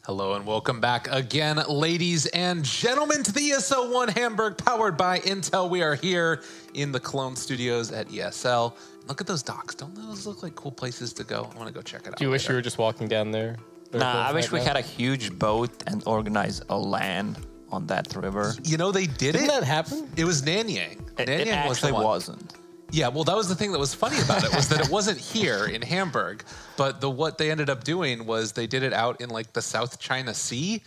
Hello and welcome back again, ladies and gentlemen, to the ESL One Hamburg, powered by Intel. We are here in the Cologne studios at ESL. Look at those docks. Don't those look like cool places to go? I want to go check it out. Do you wish you were just walking down there? Nah, I wish we had a huge boat and organized a LAN on that river. You know, they did Didn't it. that happen? It was Nanyang. It Nanyang was the actually one. wasn't. Yeah, well, that was the thing that was funny about it, was that it wasn't here in Hamburg, but what they ended up doing was they did it out in like the South China Sea,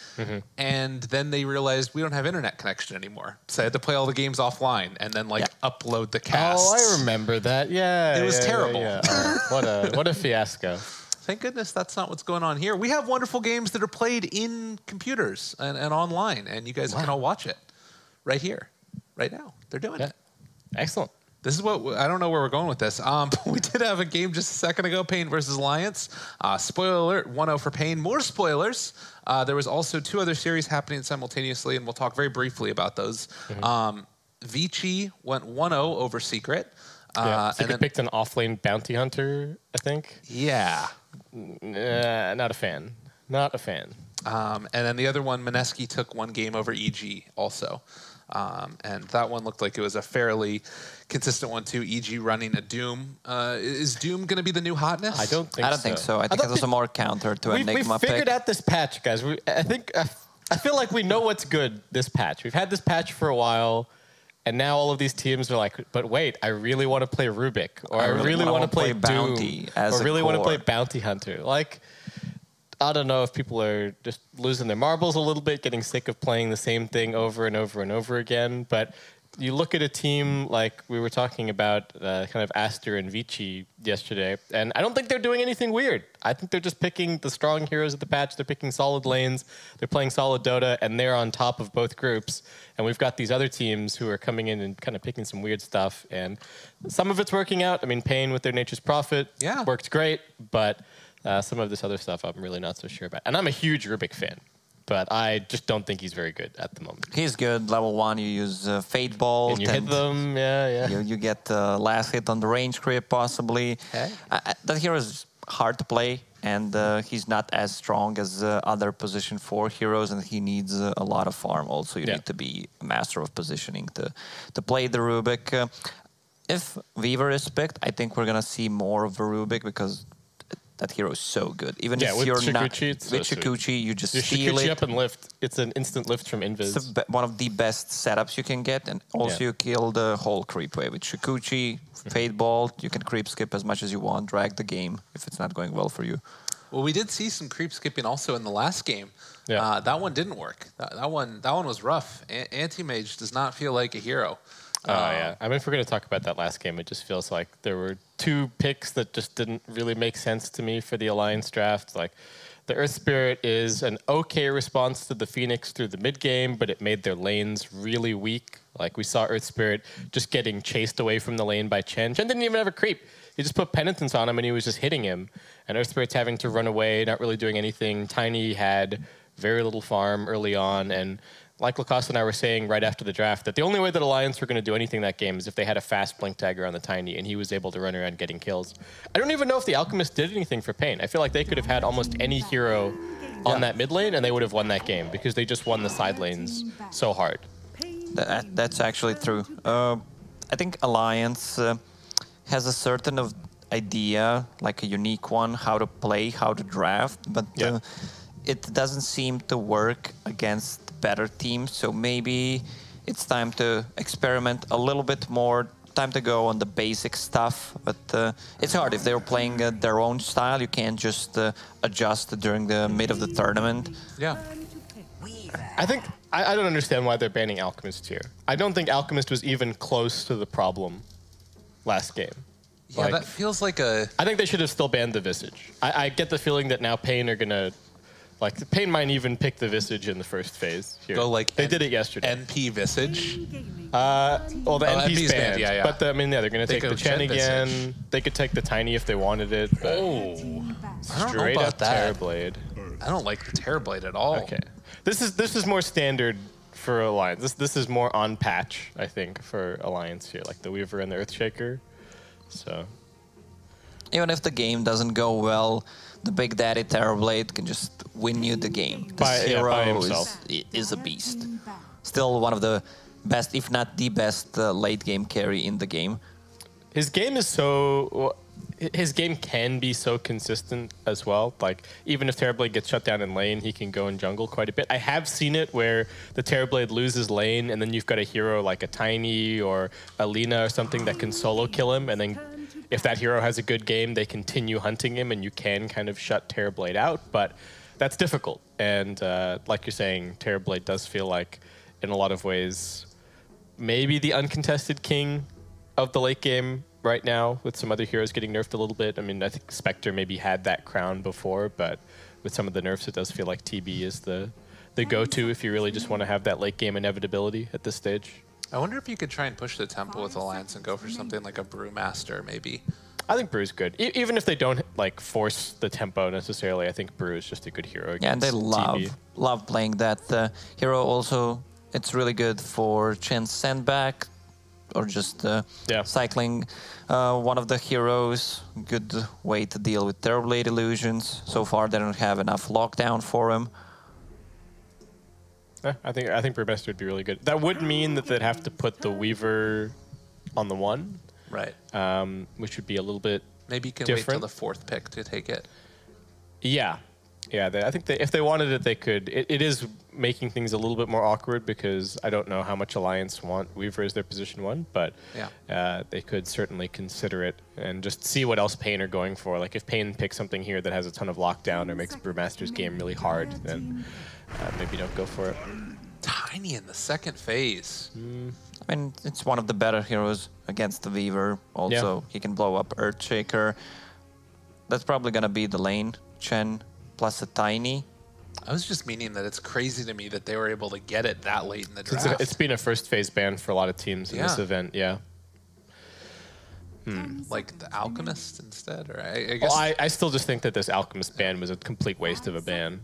and then they realized we don't have internet connection anymore, so I had to play all the games offline and then like upload the casts. Oh, I remember that. Yeah, It was terrible. Yeah. Oh, what a fiasco. Thank goodness that's not what's going on here. We have wonderful games that are played in computers and online, and you guys can all watch it right here, right now. They're doing it. Excellent. This is what, I don't know where we're going with this. But we did have a game just a second ago, paiN versus Alliance. Spoiler alert, 1-0 for paiN. More spoilers. There was also 2 other series happening simultaneously, and we'll talk very briefly about those. Vici went 1-0 over Secret. Secret picked an offlane bounty hunter, I think. Yeah. Not a fan. Not a fan. And then the other one, Mineski took 1 game over EG also. And that one looked like it was a fairly consistent one too. EG running a Doom. Is Doom going to be the new hotness? I don't think so. I think it was a more counter to Enigma We figured pick. out this patch, guys. I feel like we know what's good this patch. We've had this patch for a while, and now all of these teams are like, but wait, I really want to play Rubik, or I really want to play Bounty Doom, as or a really want to core. play Bounty Hunter. Like, I don't know if people are just losing their marbles a little bit, getting sick of playing the same thing over and over and over again. But you look at a team like we were talking about, kind of Aster and Vici yesterday, and I don't think they're doing anything weird. I think they're just picking the strong heroes of the patch. They're picking solid lanes. They're playing solid Dota, and they're on top of both groups. And we've got these other teams who are coming in and kind of picking some weird stuff. And some of it's working out. I mean, paiN with their Nature's Prophet worked great, but some of this other stuff I'm really not so sure about. And I'm a huge Rubik fan, but I just don't think he's very good at the moment. He's good. Level 1, you use Fate Bolt. And you hit them, You get last hit on the range creep, possibly. Okay. That hero is hard to play, and he's not as strong as other position 4 heroes, and he needs a lot of farm. Also, you need to be a master of positioning to play the Rubik. If Weaver is picked, I think we're going to see more of the Rubik, because that hero is so good. Even if with you're Shukuchi, not it's with so Shukuchi, you just You steal Shukuchi it. up and lift. It's an instant lift from Invis. It's one of the best setups you can get, and also you kill the whole creep wave with Shukuchi, Fate Bolt. You can creep skip as much as you want, drag the game if it's not going well for you. Well, we did see some creep skipping also in the last game. Yeah. That one didn't work. That one was rough. Anti-Mage does not feel like a hero. Oh, yeah. I mean, if we're going to talk about that last game, it just feels like there were 2 picks that just didn't really make sense to me for the Alliance draft. Like, the Earth Spirit is an okay response to the Phoenix through the mid game, but it made their lanes really weak. Like, we saw Earth Spirit just getting chased away from the lane by Chen. Chen didn't even have a creep. He just put Penitence on him, and he was just hitting him. And Earth Spirit's having to run away, not really doing anything. Tiny had very little farm early on, and like Lacoste and I were saying right after the draft, that the only way that Alliance were going to do anything that game is if they had a fast blink dagger on the Tiny, and he was able to run around getting kills. I don't even know if the Alchemist did anything for paiN. I feel like they could have had almost any hero on that mid lane, and they would have won that game, because they just won the side lanes so hard. That's actually true. I think Alliance has a certain idea, like a unique one, how to play, how to draft, but it doesn't seem to work against better teams. So maybe it's time to experiment a little bit more, time to go on the basic stuff. But it's hard. If they're playing their own style, you can't just adjust during the mid of the tournament. Yeah. I think I don't understand why they're banning Alchemist here. I don't think Alchemist was even close to the problem last game. Yeah, that feels like a... I think they should have still banned the Visage. I get the feeling that now paiN are going to... Like, paiN might even pick the Visage in the first phase here. Go like... They did it yesterday. NP Visage? Well, the NP's banned. Yeah. But, I mean, they're going to take the Chen again. Visage. They could take the Tiny if they wanted it. But I don't know straight about up that. Terrorblade. I don't like the Terrorblade at all. Okay. This is more standard for Alliance. This is more on patch, I think, for Alliance here. Like the Weaver and the Earthshaker. So... Even if the game doesn't go well, the Big Daddy Terrorblade can just win you the game. This hero by himself. is a beast. Still one of the best, if not the best, late game carry in the game. His game is so... His game can be so consistent as well. Like, even if Terrorblade gets shut down in lane, he can go in jungle quite a bit. I have seen it where the Terrorblade loses lane, and then you've got a hero like a Tiny or a Lina or something that can solo kill him, and then if that hero has a good game, they continue hunting him, and you can kind of shut Terrorblade out, but that's difficult. And like you're saying, Terrorblade does feel like, in a lot of ways, maybe the uncontested king of the late game right now, with some other heroes getting nerfed a little bit. I mean, I think Spectre maybe had that crown before, but with some of the nerfs, it does feel like TB is the go-to if you really just want to have that late game inevitability at this stage. I wonder if you could try and push the tempo with Alliance and go for something like a Brewmaster, maybe. I think Brew's good. Even if they don't like force the tempo necessarily, I think Brew is just a good hero against Yeah, and they TB. love playing that hero also. It's really good for Chen's sandback, or just cycling one of the heroes. Good way to deal with Terrorblade illusions. So far, they don't have enough lockdown for him. Yeah, I think Brewmaster would be really good. That would mean that they'd have to put the Weaver on the 1, Right. which would be a little bit Maybe you can different. wait till the 4th pick to take it. Yeah. I think if they wanted it, they could. It is making things a little bit more awkward because I don't know how much Alliance want Weaver as their position 1, but they could certainly consider it and just see what else paiN are going for. Like if paiN picks something here that has a ton of lockdown or makes Brewmaster's game really hard, then maybe don't go for it. Tiny in the 2nd phase. I mean, it's one of the better heroes against the Weaver. Also, he can blow up Earthshaker. That's probably going to be the lane. Chen plus a Tiny. I was just meaning that it's crazy to me that they were able to get it that late in the draft. It's been a first phase ban for a lot of teams in this event, Like the Alchemist instead? Or I guess. Well, I still just think that this Alchemist ban was a complete waste of a ban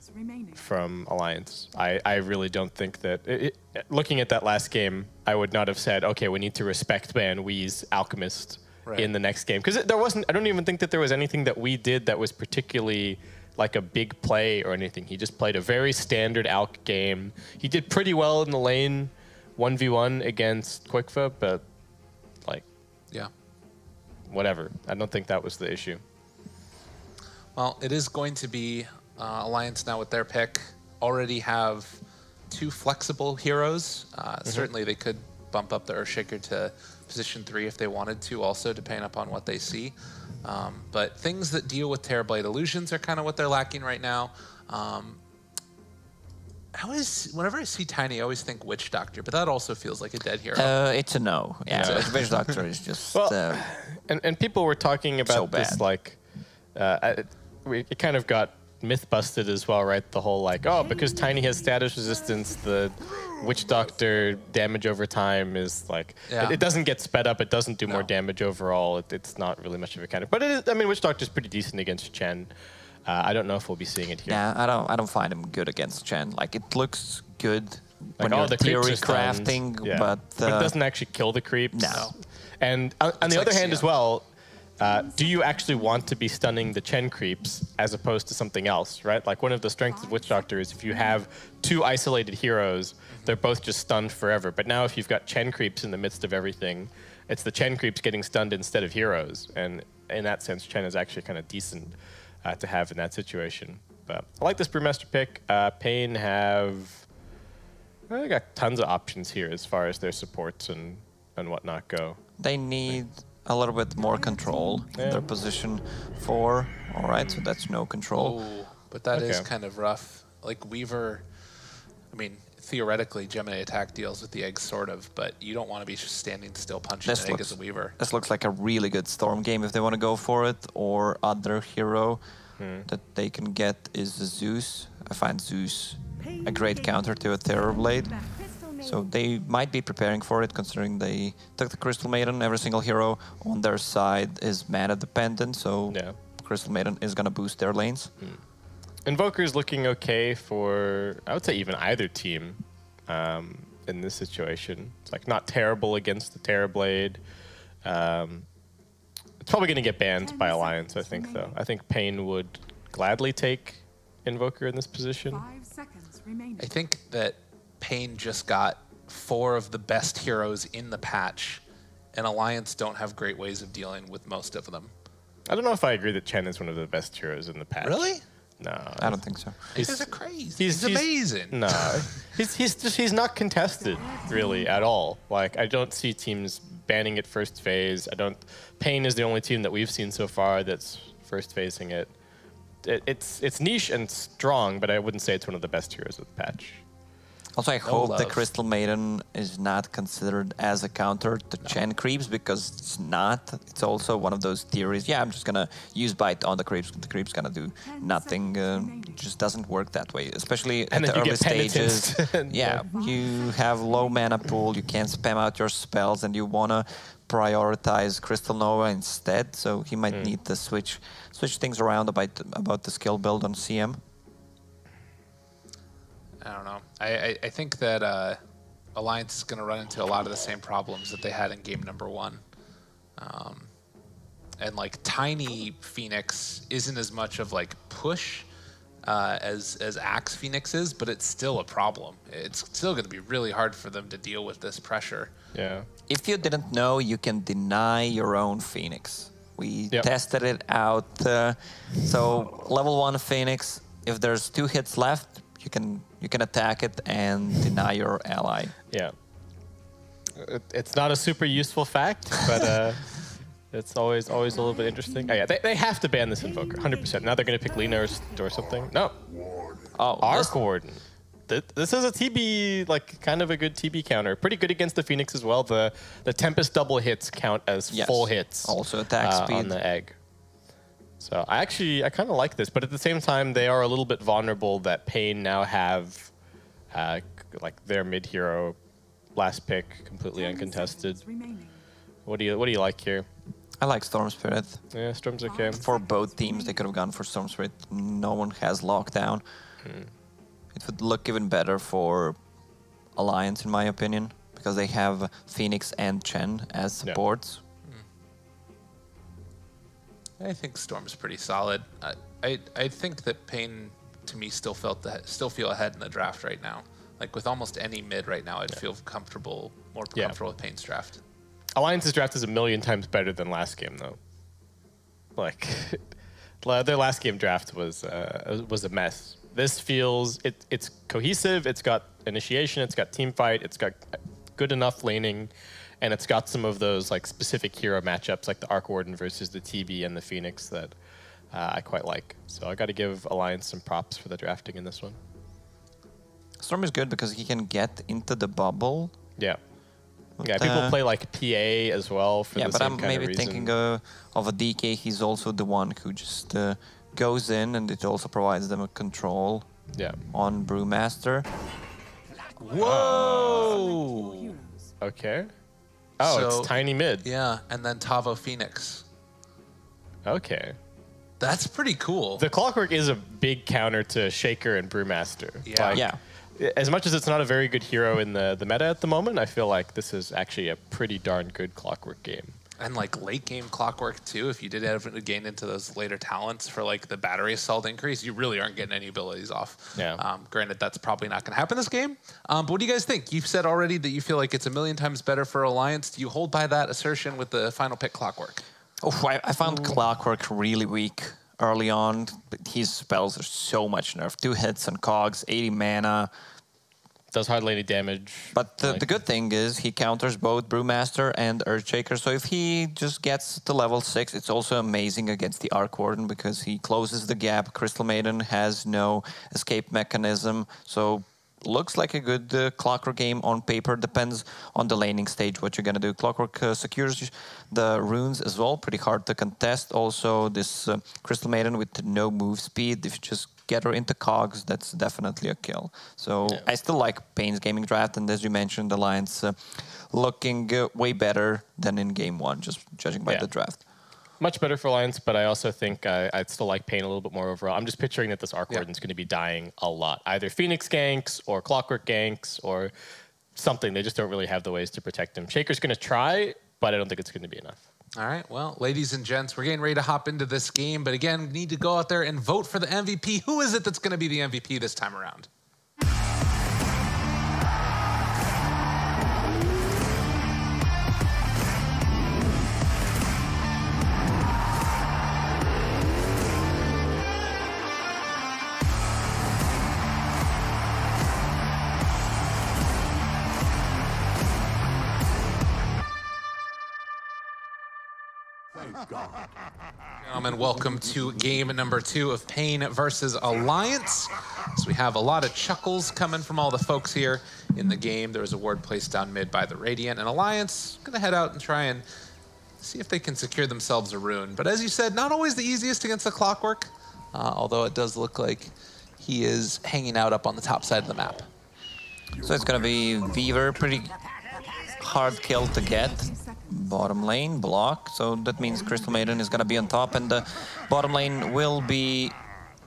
from Alliance. I really don't think that... looking at that last game, I would not have said, okay, we need to respect ban Wee's Alchemist in the next game. Because there wasn't... I don't even think that there was anything that we did that was particularly like a big play or anything. He just played a very standard Alch game. He did pretty well in the lane 1v1 against Quickfa, but like... Yeah. Whatever. I don't think that was the issue. Well, it is going to be Alliance now with their pick. Already have 2 flexible heroes. Certainly they could bump up the Earthshaker to position 3 if they wanted to, also depending upon what they see. But things that deal with Terrorblade illusions are kind of what they're lacking right now. Whenever I see Tiny, I always think Witch Doctor, but that also feels like a dead hero. It's a no. Yeah, Witch Doctor is just... Well, and people were talking about so this, bad. like... it kind of got myth busted as well, right? The whole like, oh, because Tiny has status resistance, the Witch Doctor damage over time is like, it doesn't get sped up, it doesn't do more damage overall, it's not really much of a counter. But it is, I mean, Witch Doctor's pretty decent against Chen. I don't know if we'll be seeing it here. Yeah, I don't find him good against Chen. Like, it looks good Like when all you're the creeps theory are stunned, crafting, but it doesn't actually kill the creeps. No. And on the other like hand CM. as well, do you actually want to be stunning the Chen creeps as opposed to something else, right? Like one of the strengths of Witch Doctor is if you have 2 isolated heroes, they're both just stunned forever. But now if you've got Chen creeps in the midst of everything, it's the Chen creeps getting stunned instead of heroes. And in that sense, Chen is actually kind of decent to have in that situation. But I like this Brewmaster pick. paiN they got tons of options here as far as their supports and whatnot go. they need a little bit more control in their position 4. All right, so that's no control. Oh, but that is kind of rough. Like Weaver, I mean, theoretically, Gemini attack deals with the egg, sort of, but you don't want to be just standing still punching an egg as a Weaver. This looks like a really good Storm game if they want to go for it, or other hero that they can get is Zeus. I find Zeus a great counter to a Terrorblade. So they might be preparing for it, considering they took the Crystal Maiden. Every single hero on their side is mana dependent, so Crystal Maiden is going to boost their lanes. Invoker's looking okay for, I would say, even either team in this situation. It's like not terrible against the Terrorblade. It's probably going to get banned by Alliance, I think, though. I think paiN would gladly take Invoker in this position. 5 seconds remaining. I think that paiN just got 4 of the best heroes in the patch, and Alliance don't have great ways of dealing with most of them. I don't know if I agree that Chen is one of the best heroes in the patch. Really? No. I don't think so. These guys are crazy. He's amazing. No. he's not contested, really, at all. Like, I don't see teams banning it first phase. paiN is the only team that we've seen so far that's first phasing it. It's niche and strong, but I wouldn't say it's one of the best heroes of the patch. Also, I hope the love. Crystal Maiden is not considered as a counter to Chen creeps, because it's not. It's also one of those theories. Yeah, I'm just gonna use bite on the creeps. The creep's gonna do nothing. It just doesn't work that way, especially at the early stages. Yeah, you have low mana pool. You can't spam out your spells, and you wanna prioritize Crystal Nova instead. So he might need to switch things around about the skill build on CM. I don't know. I think that Alliance is going to run into a lot of the same problems that they had in game number 1. And like tiny Phoenix isn't as much of like push as Axe Phoenix is, but it's still a problem. It's still going to be really hard for them to deal with this pressure. Yeah. If you didn't know, you can deny your own Phoenix. We tested it out. So level 1 Phoenix, if there's 2 hits left, you can attack it and deny your ally. Yeah. It's not a super useful fact, but it's always a little bit interesting. Oh, yeah, they have to ban this Invoker, 100%. Now they're going to pick Lina or something. No. Oh, Arc Warden. This is a TB, like, kind of a good TB counter. Pretty good against the Phoenix as well. The Tempest double hits count as full hits. Also attack speed. On the egg. So I kind of like this, but at the same time, they are a little bit vulnerable that paiN now have like their mid hero last pick completely uncontested. What do you like here? I like Storm Spirit. Yeah, Storm's okay. For both teams, they could have gone for Storm Spirit. No one has lockdown. It would look even better for Alliance, in my opinion, because they have Phoenix and Chen as supports. I think Storm's pretty solid. I think that paiN, to me, still feel ahead in the draft right now. Like with almost any mid right now, I'd feel more comfortable with paiN's draft. Alliance's draft is a million times better than last game, though. Like their last game draft was a mess. This feels it's cohesive. It's got initiation. It's got team fight. It's got good enough laning. And it's got some of those like specific hero matchups, like the Arc Warden versus the TB and the Phoenix that I quite like. So I got to give Alliance some props for the drafting in this one. Storm is good because he can get into the bubble. Yeah. Yeah, people play like PA as well for the same kind of reason. Yeah, but I'm maybe thinking of a DK. He's also the one who just goes in, and it also provides them a control on Brewmaster. Whoa! Okay. Oh, so, it's tiny mid. Yeah, and then Tavo Phoenix. Okay. That's pretty cool. The Clockwork is a big counter to Shaker and Brewmaster. Yeah. Like, as much as it's not a very good hero in the meta at the moment, I feel like this is actually a pretty darn good Clockwork game. And like late game Clockwork too, if you did have to gain into those later talents for like the battery assault increase, you really aren't getting any abilities off. Yeah. Granted, that's probably not going to happen this game. But what do you guys think? You've said already that you feel like it's a million times better for Alliance. Do you hold by that assertion with the final pick Clockwork? Oh, I found Clockwork really weak early on. His spells are so much nerfed. 2 hits on cogs, 80 mana. Does hardly any damage. But the good thing is he counters both Brewmaster and Earthshaker. So if he just gets to level 6, it's also amazing against the Arc Warden because he closes the gap. Crystal Maiden has no escape mechanism. So looks like a good Clockwork game on paper. Depends on the laning stage what you're going to do. Clockwork secures the runes as well. Pretty hard to contest. Also, this Crystal Maiden with no move speed. If you just get her into cogs, that's definitely a kill. So I still like paiN's gaming draft, and as you mentioned, Alliance looking way better than in game 1, just judging by the draft. Much better for Alliance, but I also think I'd still like paiN a little bit more overall. I'm just picturing that this Arc Warden's going to be dying a lot. Either Phoenix ganks or Clockwork ganks or something. They just don't really have the ways to protect him. Shaker's going to try, but I don't think it's going to be enough. All right, well, ladies and gents, we're getting ready to hop into this game, but again, we need to go out there and vote for the MVP. Who is it that's going to be the MVP this time around? Gentlemen, welcome to game number 2 of paiN versus Alliance. So we have a lot of chuckles coming from all the folks here in the game. There was a ward placed down mid by the Radiant, and Alliance going to head out and try and see if they can secure themselves a rune. But as you said, not always the easiest against the Clockwork, although it does look like he is hanging out up on the top side of the map. So it's going to be Weaver, pretty hard kill to get. Bottom lane, block, so that means Crystal Maiden is going to be on top, and the bottom lane will be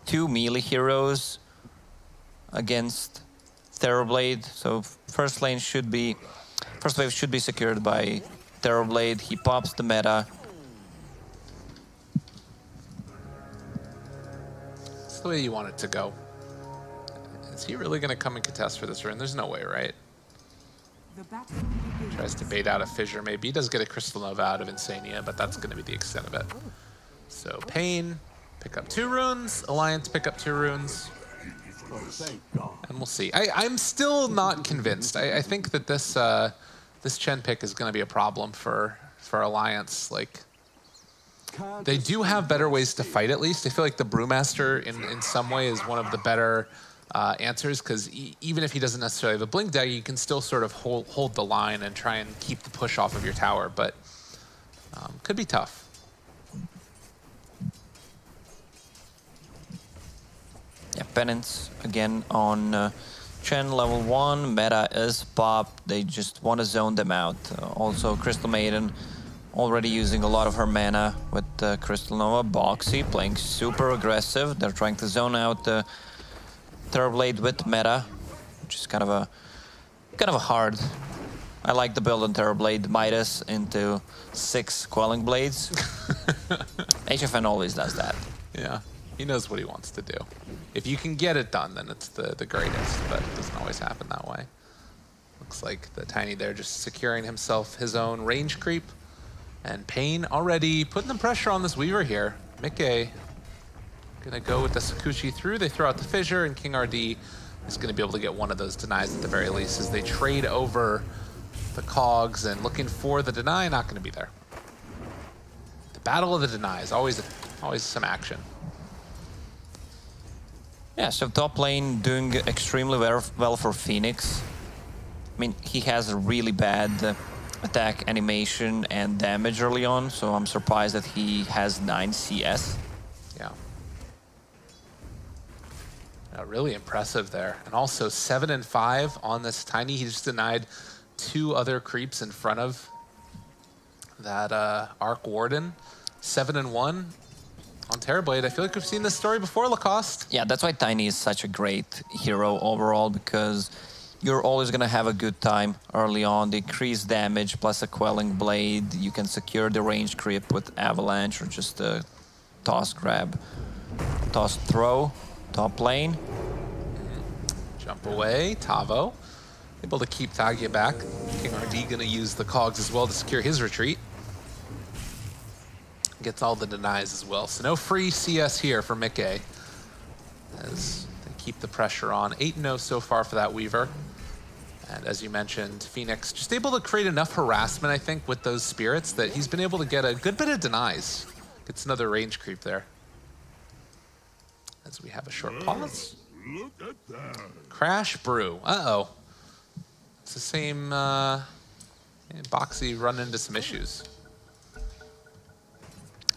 2 melee heroes against Terrorblade. So first wave should be secured by Terrorblade. He pops the meta. It's the way you want it to go. Is he really going to come and contest for this rune? There's no way, right? Tries to bait out a fissure, maybe. He does get a Crystal Nova out of Insania, but that's going to be the extent of it. So paiN, pick up 2 runes. Alliance, pick up 2 runes. And we'll see. I'm still not convinced. I think that this this Chen pick is going to be a problem for Alliance. Like, they do have better ways to fight, at least. I feel like the Brewmaster, in some way, is one of the better answers, because even if he doesn't necessarily have a blink dagger, you can still sort of hold the line and try and keep the push off of your tower, but could be tough. Yeah, Penance again on Chen level 1. Meta is popped. They just want to zone them out. Also, Crystal Maiden already using a lot of her mana with Crystal Nova. Boxy playing super aggressive. They're trying to zone out the Terrorblade with meta, which is kind of a hard. I like the build on Terrorblade. Midas into 6 Quelling Blades. HFN always does that. Yeah, he knows what he wants to do. If you can get it done, then it's the greatest, but it doesn't always happen that way. Looks like the Tiny there just securing himself his own range creep. And paiN already putting the pressure on this Weaver here. Mickey gonna go with the Sakushi through. They throw out the fissure, and King RD is gonna be able to get one of those denies at the very least as they trade over the cogs, and looking for the deny, not gonna be there. The battle of the denies, always some action. Yeah, so top lane doing extremely well for Phoenix. I mean, he has a really bad attack animation and damage early on, so I'm surprised that he has 9 CS. Yeah. Really impressive there. And also 7 and 5 on this Tiny. He just denied 2 other creeps in front of that Arc Warden. 7 and 1 on Terrorblade. I feel like we've seen this story before, Lacoste. Yeah, that's why Tiny is such a great hero overall, because you're always going to have a good time early on. Decreased damage plus a Quelling Blade. You can secure the range creep with Avalanche or just a toss grab. Toss throw, top lane. Jump away, Tavo. Able to keep Tagia back. King RD gonna use the cogs as well to secure his retreat. Gets all the denies as well. So no free CS here for Mickey, as they keep the pressure on. 8-0 so far for that Weaver. And as you mentioned, Phoenix just able to create enough harassment, I think, with those spirits that he's been able to get a good bit of denies. Gets another range creep there. As we have a short pause. Look at that. Crash Brew. Uh-oh. It's the same Boxy run into some issues.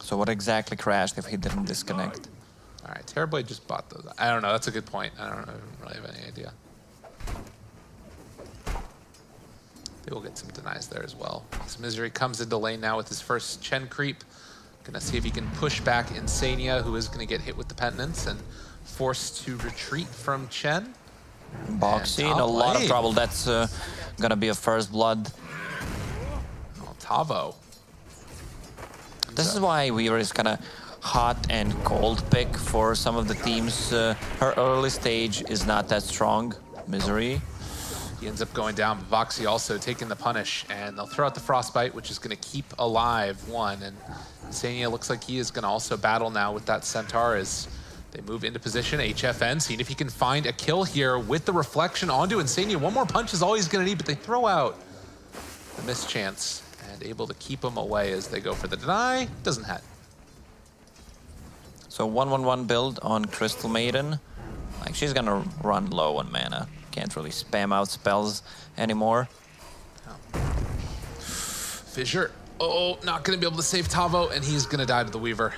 So what exactly crashed if he didn't disconnect? All right, Terrorblade just bought those. I don't know. That's a good point. I don't really have any idea. They will get some denies there as well. As Misery comes into lane now with his first Chen creep. Gonna see if he can push back Insania, who is gonna get hit with the Penitence and forced to retreat from Chen. Boxy in a lot of trouble. That's gonna be a first blood. Oh, Tavo. This is why Weaver is kind of hot and cold pick for some of the teams. Her early stage is not that strong. Misery. He ends up going down, but Voxy also taking the punish, and they'll throw out the Frostbite, which is going to keep alive one. And Insania looks like he is going to also battle now with that Centaur as they move into position. HFN, seeing if he can find a kill here with the reflection onto Insania. One more punch is all he's going to need, but they throw out the missed chance and able to keep him away as they go for the deny. Doesn't hit. So 1-1-1 build on Crystal Maiden. Like, she's going to run low on mana. Can't really spam out spells anymore. Oh. Fissure. Oh, not going to be able to save Tavo, and he's going to die to the Weaver.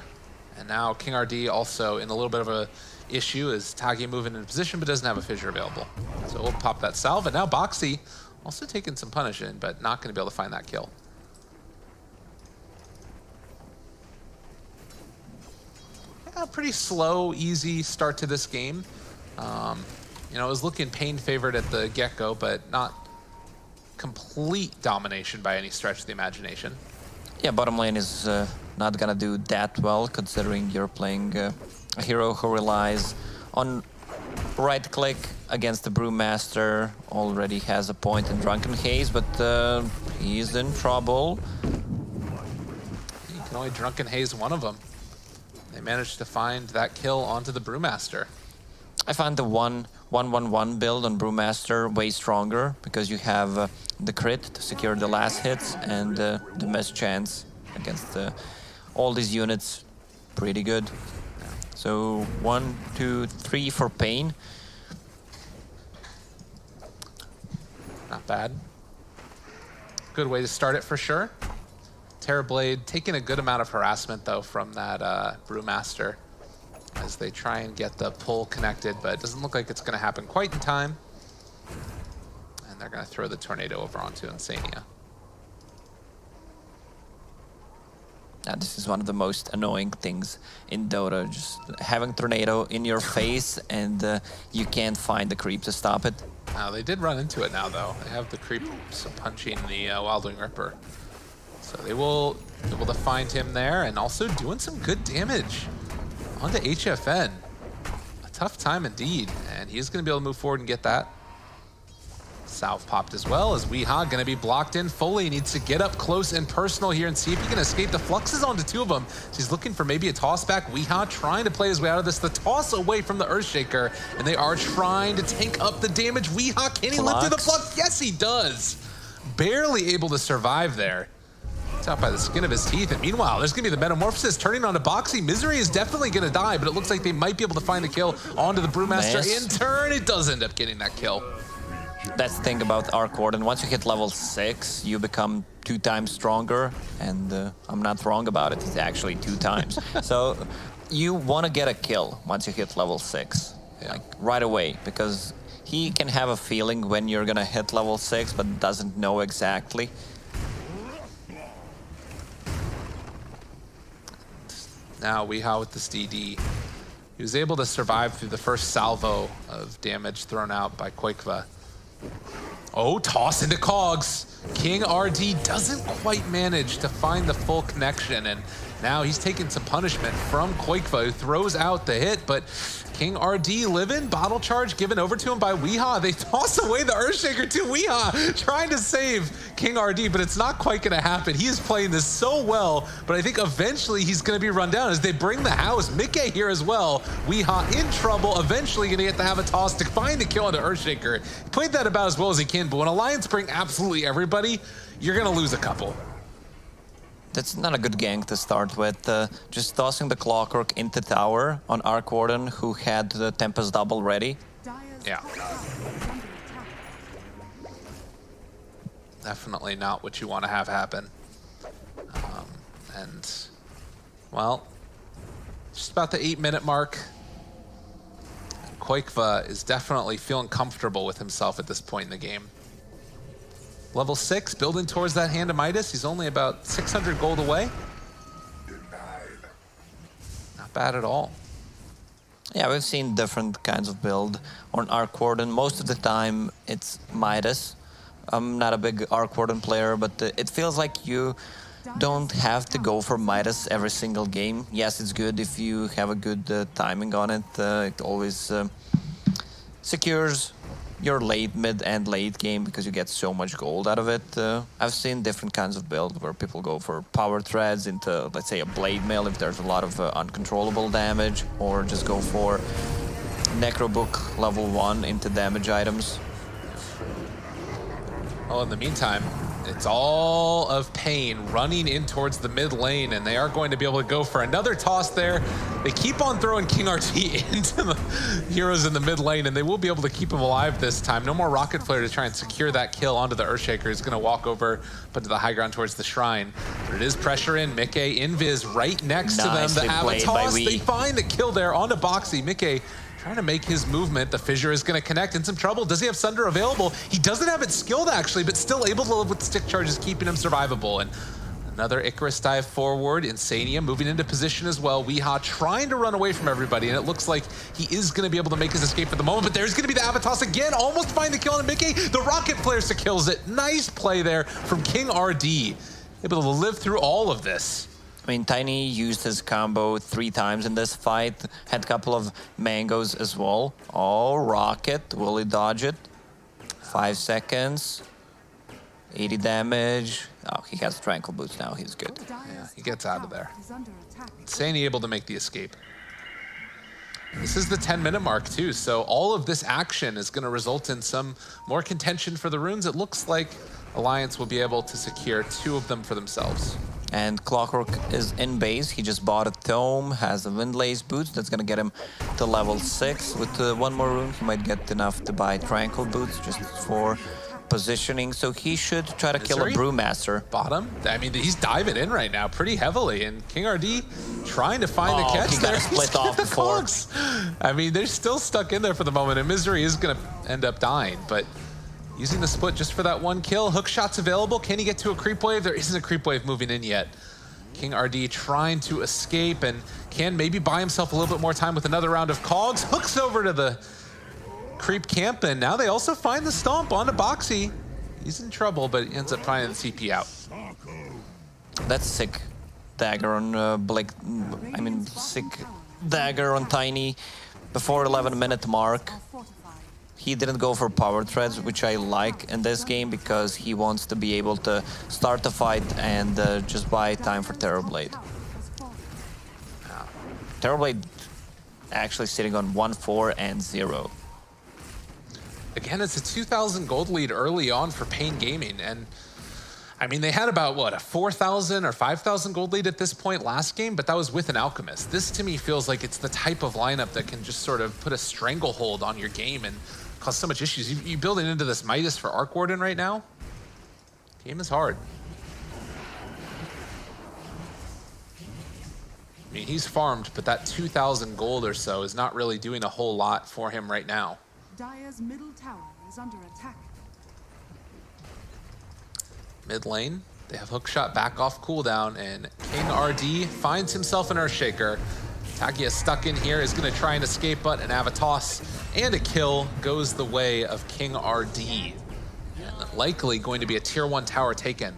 And now King RD also in a little bit of a issue as Tagi moving into position, but doesn't have a Fissure available. So we'll pop that salve, and now Boxy also taking some punishing, but not going to be able to find that kill. A pretty slow, easy start to this game. You know, it was looking paiN favored at the get-go, but not complete domination by any stretch of the imagination. Yeah, bottom lane is not gonna do that well, considering you're playing a hero who relies on right-click against the Brewmaster. Already has a point in Drunken Haze, but he's in trouble. You can only Drunken Haze one of them. They managed to find that kill onto the Brewmaster. I find the 1-1-1 build on Brewmaster way stronger because you have the crit to secure the last hits and the miss chance against all these units. Pretty good. So 1, 2, 3 for paiN. Not bad. Good way to start it for sure. Terrorblade taking a good amount of harassment though from that Brewmaster as they try and get the pull connected, but it doesn't look like it's going to happen quite in time. And they're going to throw the tornado over onto Insania. Now, this is one of the most annoying things in Dota, just having tornado in your face and you can't find the creep to stop it. Now, they did run into it now though. They have the creep punching the Wildwing Ripper. So they will be able to find him there and also doing some good damage onto HFN. A tough time indeed, and he's going to be able to move forward and get that. Salve popped as well as Weeha going to be blocked in fully. He needs to get up close and personal here and see if he can escape. The Flux is onto two of them. So he's looking for maybe a toss back. Weeha trying to play his way out of this. The toss away from the Earthshaker, and they are trying to tank up the damage. Weeha, can he lift through the Flux? Yes, he does. Barely able to survive there. Out by the skin of his teeth, and meanwhile there's gonna be the Metamorphosis turning onto Boxy. Misery is definitely gonna die, but it looks like they might be able to find the kill onto the Brewmaster. In turn, it does end up getting that kill. That's the thing about Arc Warden. Once you hit level 6, you become 2 times stronger, and I'm not wrong about it. It's actually 2 times. So you want to get a kill once you hit level 6, like right away, because he can have a feeling when you're gonna hit level 6, but doesn't know exactly. Now Weeha with this DD. He was able to survive through the first salvo of damage thrown out by Koikva. Oh, toss into Cogs. King RD doesn't quite manage to find the full connection, and now he's taking some punishment from Koikva, who throws out the hit, but King RD living, bottle charge given over to him by Weeha. They toss away the Earthshaker to Weeha, trying to save King RD, but it's not quite gonna happen. He is playing this so well, but I think eventually he's gonna be run down as they bring the house. Mickey here as well. Weeha in trouble, eventually gonna get to have a toss to find the kill on the Earthshaker. He played that about as well as he can, but when Alliance bring absolutely everybody, you're gonna lose a couple. That's not a good gank to start with. Just tossing the Clockwork into tower on Arc Warden, who had the Tempest double ready. Yeah. Definitely not what you want to have happen. And, well, just about the 8-minute mark. Koikva is definitely feeling comfortable with himself at this point in the game. Level 6, building towards that Hand of Midas. He's only about 600 gold away. Not bad at all. Yeah, we've seen different kinds of build on Arc Warden. Most of the time, it's Midas. I'm not a big Arc Warden player, but it feels like you don't have to go for Midas every single game. Yes, it's good if you have a good timing on it. It always secures your late, mid, and late game because you get so much gold out of it. I've seen different kinds of builds where people go for power threads into, let's say, a blade mill if there's a lot of uncontrollable damage, or just go for Necrobook level 1 into damage items. Well, in the meantime, it's all of paiN running in towards the mid lane, and they are going to be able to go for another toss there. They keep on throwing King RT into the heroes in the mid lane, and they will be able to keep him alive this time. No more Rocket Flare to try and secure that kill onto the Earthshaker. He's going to walk over, put to the high ground towards the Shrine. But it is pressure in. Mickey, Invis right next to them. The Avatos, they find the kill there onto Boxy. Mickey trying to make his movement. The Fissure is going to connect. In some trouble. Does he have Sunder available? He doesn't have it skilled, actually, but still able to live with stick charges, keeping him survivable. And another Icarus dive forward. Insania moving into position as well. Weehaw trying to run away from everybody, and it looks like he is going to be able to make his escape for the moment, but there's going to be the Avatos again. Almost find the kill on Mickey. The Rocket Flare kills it. Nice play there from King RD. Able to live through all of this. I mean, paiN used his combo 3 times in this fight, had a couple of mangoes as well. Oh, Rocket, will he dodge it? 5 seconds, 80 damage. Oh, he has Tranquil Boots now, he's good. Yeah, he gets out of there. Insania able to make the escape. This is the 10-minute mark too, so all of this action is going to result in some more contention for the runes. It looks like Alliance will be able to secure 2 of them for themselves. And Clockwork is in base. He just bought a Tome, has a Windlace Boots. That's going to get him to level 6. With 1 more rune, he might get enough to buy Tranquil Boots just for positioning. So he should try to kill a Brewmaster. Bottom? I mean, he's diving in right now pretty heavily. And King RD trying to find the catch there. Split off the cogs. I mean, they're still stuck in there for the moment. And Misery is going to end up dying. But using the split just for that 1 kill. Hook shot's available. Can he get to a creep wave? There isn't a creep wave moving in yet. King RD trying to escape and can maybe buy himself a little bit more time with another round of cogs. Hooks over to the creep camp, and now they also find the stomp onto Boxy. He's in trouble, but he ends up finding the CP out. That's sick dagger on sick dagger on paiN before 11-minute mark. He didn't go for power threads, which I like in this game because he wants to be able to start the fight and just buy time for Terrorblade. Terrorblade actually sitting on 1-4 and 0. Again, it's a 2,000 gold lead early on for paiN Gaming, and I mean, they had about, what, a 4,000 or 5,000 gold lead at this point last game, but that was with an Alchemist. This, to me, feels like it's the type of lineup that can just sort of put a stranglehold on your game and cause so much issues. You building into this Midas for Arc Warden right now? Game is hard. I mean, he's farmed, but that 2,000 gold or so is not really doing a whole lot for him right now. Dire's middle tower is under attack. Mid lane, they have Hookshot back off cooldown, and King RD finds himself an Earthshaker. Takia stuck in here, is going to try and escape, but an Avatos and a kill goes the way of King RD. And likely going to be a tier 1 tower taken.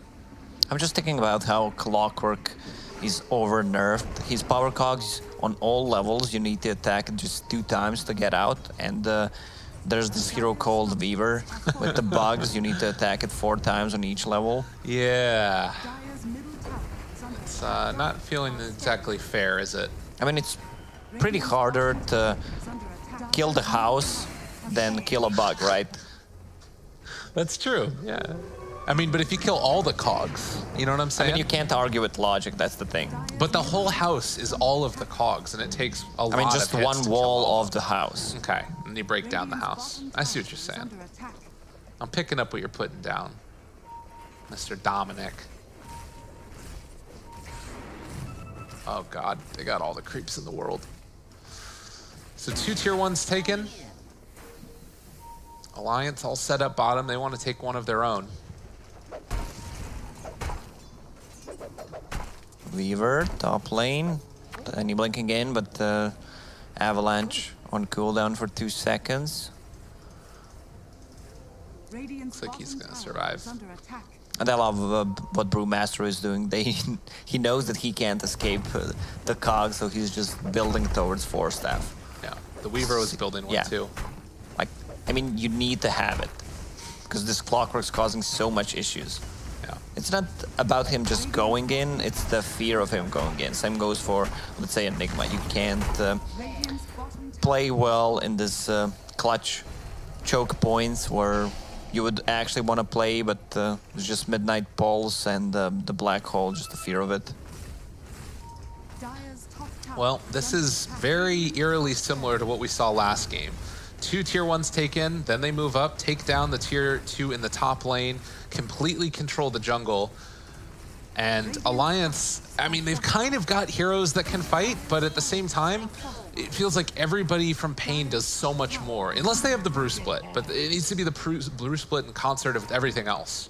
I'm just thinking about how Clockwork is over-nerfed. His power cogs on all levels, you need to attack just 2 times to get out, and there's this hero called Weaver. With the bugs, you need to attack it 4 times on each level. Yeah. It's not feeling exactly fair, is it? I mean, it's pretty harder to kill the house than kill a bug, right? That's true, yeah. I mean, but if you kill all the cogs, you know what I'm saying? I mean, you can't argue with logic, that's the thing. But the whole house is all of the cogs, and it takes a lot of hits. I mean, just one wall of the house. Okay, and you break down the house. I see what you're saying. I'm picking up what you're putting down, Mr. Dominic. Oh God, they got all the creeps in the world. So 2 tier 1s taken. Alliance all set up bottom. They want to take one of their own. Weaver, top lane. Any blinking in, but Avalanche on cooldown for 2 seconds. Looks like he's going to survive. And I love what Brewmaster is doing. He knows that he can't escape the cog, so he's just building towards 4 staff. Yeah, the Weaver was building one too. Like, I mean, you need to have it because this Clockwork's causing so much issues. Yeah. It's not about him just going in, it's the fear of him going in. Same goes for, let's say, Enigma. You can't play well in this clutch choke points where you would actually want to play, but it's just Midnight Pulse and the Black Hole, just the fear of it. Well, this is very eerily similar to what we saw last game. 2 tier 1s take in, then they move up, take down the tier 2 in the top lane, completely control the jungle. And Alliance, I mean, they've kind of got heroes that can fight, but at the same time, it feels like everybody from paiN does so much more, unless they have the brew split, but it needs to be the brew split in concert with everything else.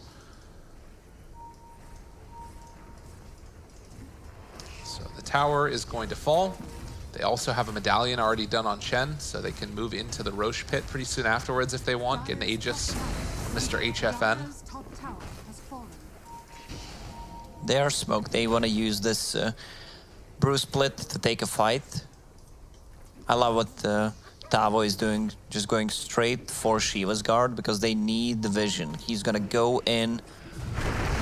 So the tower is going to fall. They also have a medallion already done on Chen, so they can move into the Roche pit pretty soon afterwards if they want, get an Aegis, Mr. HFN. They are smoked. They want to use this brew split to take a fight. I love what Tavo is doing, just going straight for Shiva's guard because they need the vision. He's gonna go in,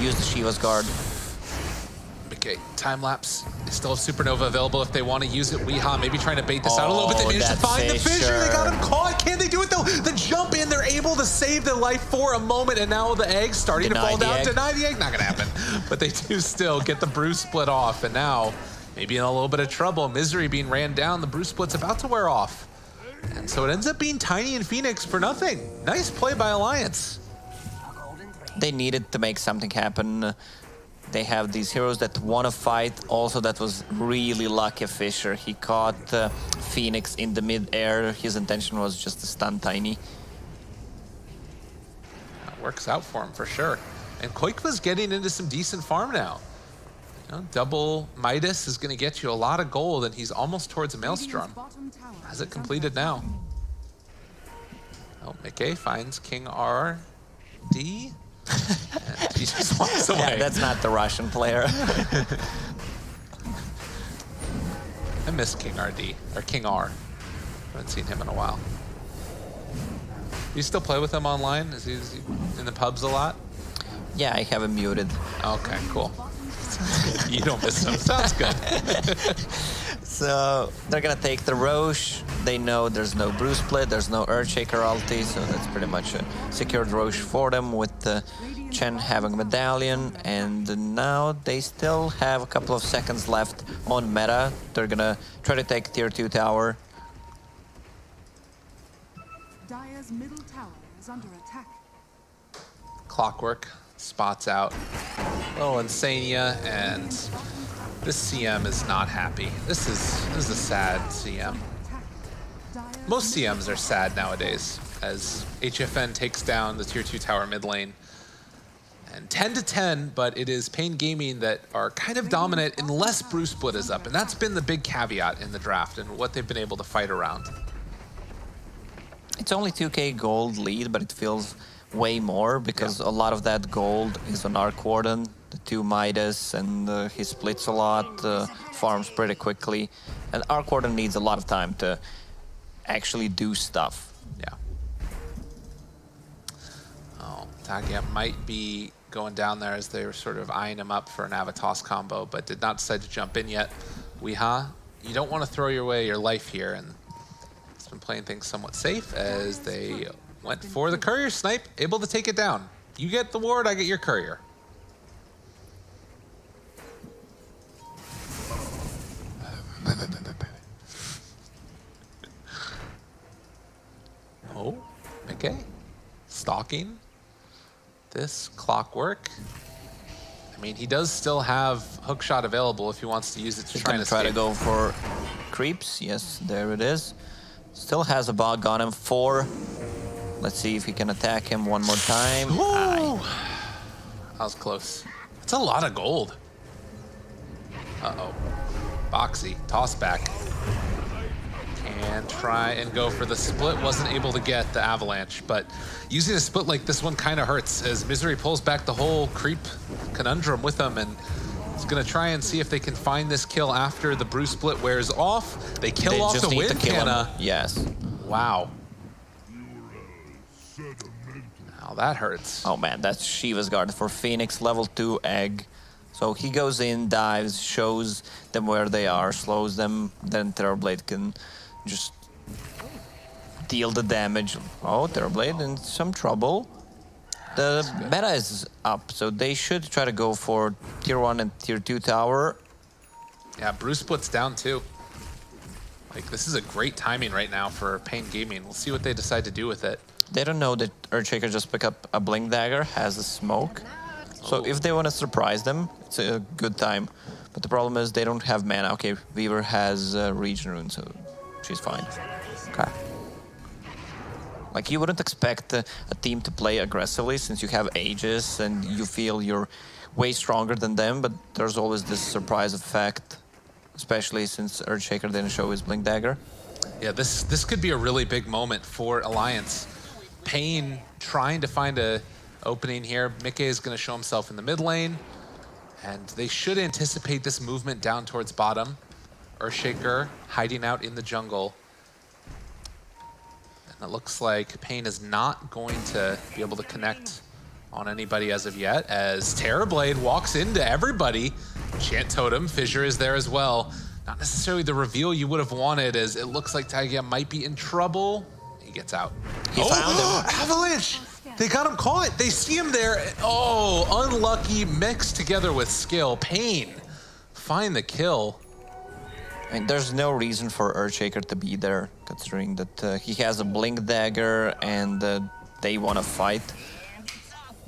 use the Shiva's guard. Okay, time lapse. They still have Supernova available if they want to use it. Weehaw maybe trying to bait this out a little bit. They managed to find the fissure. They got him caught. Can they do it though? The jump in, they're able to save their life for a moment, and now the egg's starting to fall down. Deny the egg, not gonna happen. But they do still get the brew split off, and now maybe in a little bit of trouble. Misery being ran down. The brew split's about to wear off. And so it ends up being Tiny and Phoenix for nothing. Nice play by Alliance. They needed to make something happen. They have these heroes that want to fight. Also, that was really lucky Fisher. He caught Phoenix in the mid-air. His intention was just to stun Tiny. That works out for him for sure. And Koikva's getting into some decent farm now. You know, double Midas is going to get you a lot of gold, and he's almost towards a Maelstrom. Has it completed now? Oh, Mickey finds King RD. And he just walks away. Yeah, that's not the Russian player. I miss King RD, or King R. Haven't seen him in a while. Do you still play with him online? Is he in the pubs a lot? Yeah, I have him muted. Okay, cool. You don't miss him. Sounds good. So they're gonna take the Roche. They know there's no brew split, there's no Earthshaker ulti, so that's pretty much a secured Roche for them with Chen having Medallion. And now they still have a couple of seconds left on meta. They're gonna try to take tier 2 tower. Dire's middle tower is under attack. Clockwork spots out little Insania, and this CM is not happy. This is a sad CM. Most CMs are sad nowadays as HFN takes down the tier 2 tower mid lane. And 10 to 10, but it is paiN Gaming that are kind of dominant unless brew split is up, and that's been the big caveat in the draft and what they've been able to fight around. It's only 2k gold lead, but it feels way more because a lot of that gold is on Arc Warden, the 2 Midas, and he splits a lot, farms pretty quickly. And Arc Warden needs a lot of time to actually do stuff. Yeah. Oh, Tagia might be going down there as they were sort of eyeing him up for an Avatos combo, but did not decide to jump in yet. Weeha, you don't want to throw away your life here, and it's been playing things somewhat safe as they went for the courier snipe, able to take it down. You get the ward, I get your courier. Oh, okay. Stalking this Clockwork. I mean, he does still have hookshot available if he wants to use it to try and escape. Try to go for creeps. Yes, there it is. Still has a bog on him. 4. Let's see if he can attack him one more time. That was close. It's a lot of gold. Uh-oh. Boxy, toss back. and try and go for the split. Wasn't able to get the avalanche, but using a split like this one kind of hurts as Misery pulls back the whole creep conundrum with them, and is going to try and see if they can find this kill after the brew split wears off. They kill off the win, Canna. Yes. Wow. Now that hurts. Oh man, that's Shiva's guard for Phoenix, level 2 egg. So he goes in, dives, shows them where they are, slows them, then Terrorblade can just deal the damage. Oh, Terrorblade in some trouble. The meta is up, so they should try to go for tier 1 and tier 2 tower. Yeah, Bruce splits down too. Like, this is a great timing right now for paiN Gaming. We'll see what they decide to do with it. They don't know that Earthshaker just picked up a Blink Dagger, has a smoke. So if they want to surprise them, it's a good time. But the problem is they don't have mana. Okay, Weaver has Regen Rune, so she's fine. Okay. Like, you wouldn't expect a team to play aggressively since you have Aegis and you feel you're way stronger than them, but there's always this surprise effect, especially since Earthshaker didn't show his Blink Dagger. Yeah, this could be a really big moment for Alliance. paiN trying to find a opening here. Mickey is going to show himself in the mid lane, and they should anticipate this movement down towards bottom. Earthshaker hiding out in the jungle. And it looks like paiN is not going to be able to connect on anybody as of yet, as Terrorblade walks into everybody. Chant Totem, Fissure is there as well. Not necessarily the reveal you would have wanted, as it looks like Taigia might be in trouble. He gets out. He found him. Avalanche! They got him caught. They see him there. Oh, unlucky mixed together with skill. paiN find the kill. I mean, there's no reason for Earthshaker to be there, considering that he has a Blink Dagger and they want to fight.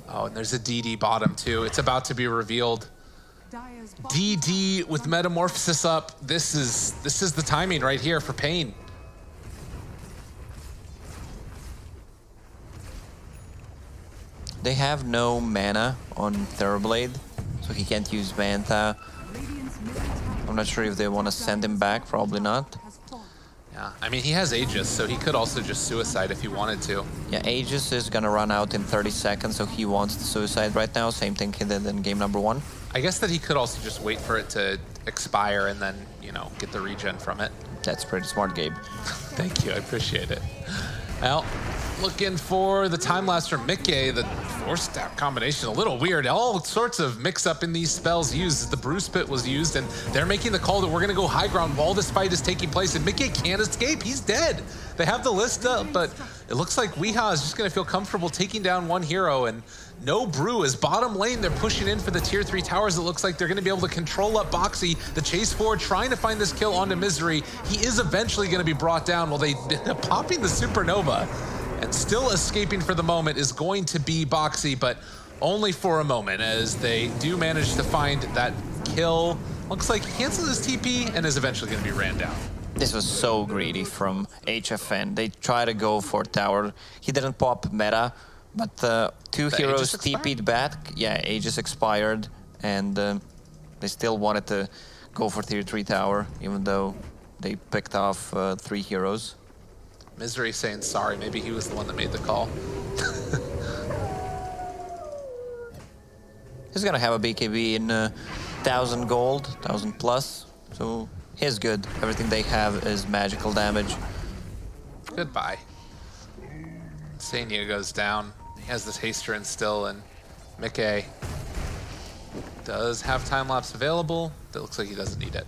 Oh, and there's a DD bottom too. It's about to be revealed. DD with Metamorphosis up. This is the timing right here for paiN. They have no mana on Terrorblade, so he can't use Vanta. I'm not sure if they want to send him back, probably not. Yeah, I mean, he has Aegis, so he could also just suicide if he wanted to. Yeah, Aegis is gonna run out in 30 seconds, so he wants to suicide right now. Same thing he did in game number 1. I guess that he could also just wait for it to expire and then, you know, get the regen from it. That's pretty smart, Gabe. Thank you, I appreciate it. Well, looking for the time lapse from Mickey. The force stab combination, a little weird. All sorts of mix-up in these spells used. The Brew Spit was used, and they're making the call that we're going to go high ground while this fight is taking place, and Mickey can't escape. He's dead. They have the list up, but it looks like Weehaw is just going to feel comfortable taking down one hero, and no Brew is bottom lane. They're pushing in for the tier 3 towers. It looks like they're going to be able to control up Boxy. The chase forward, trying to find this kill onto Misery. He is eventually going to be brought down while they end up popping the Supernova. And still escaping for the moment is going to be Boxy, but only for a moment, as they do manage to find that kill. Looks like he cancels his TP and is eventually going to be ran down. This was so greedy from HFN. They try to go for tower. He didn't pop meta, but two heroes TP'd back. Yeah, Aegis expired, and they still wanted to go for tier 3 tower, even though they picked off 3 heroes. Misery saying sorry. Maybe he was the one that made the call. He's gonna have a BKB in 1,000 gold, 1,000 plus. So he's good. Everything they have is magical damage. Goodbye. Sanya goes down. He has this haster in still, and Mickey does have time lapse available. That looks like he doesn't need it.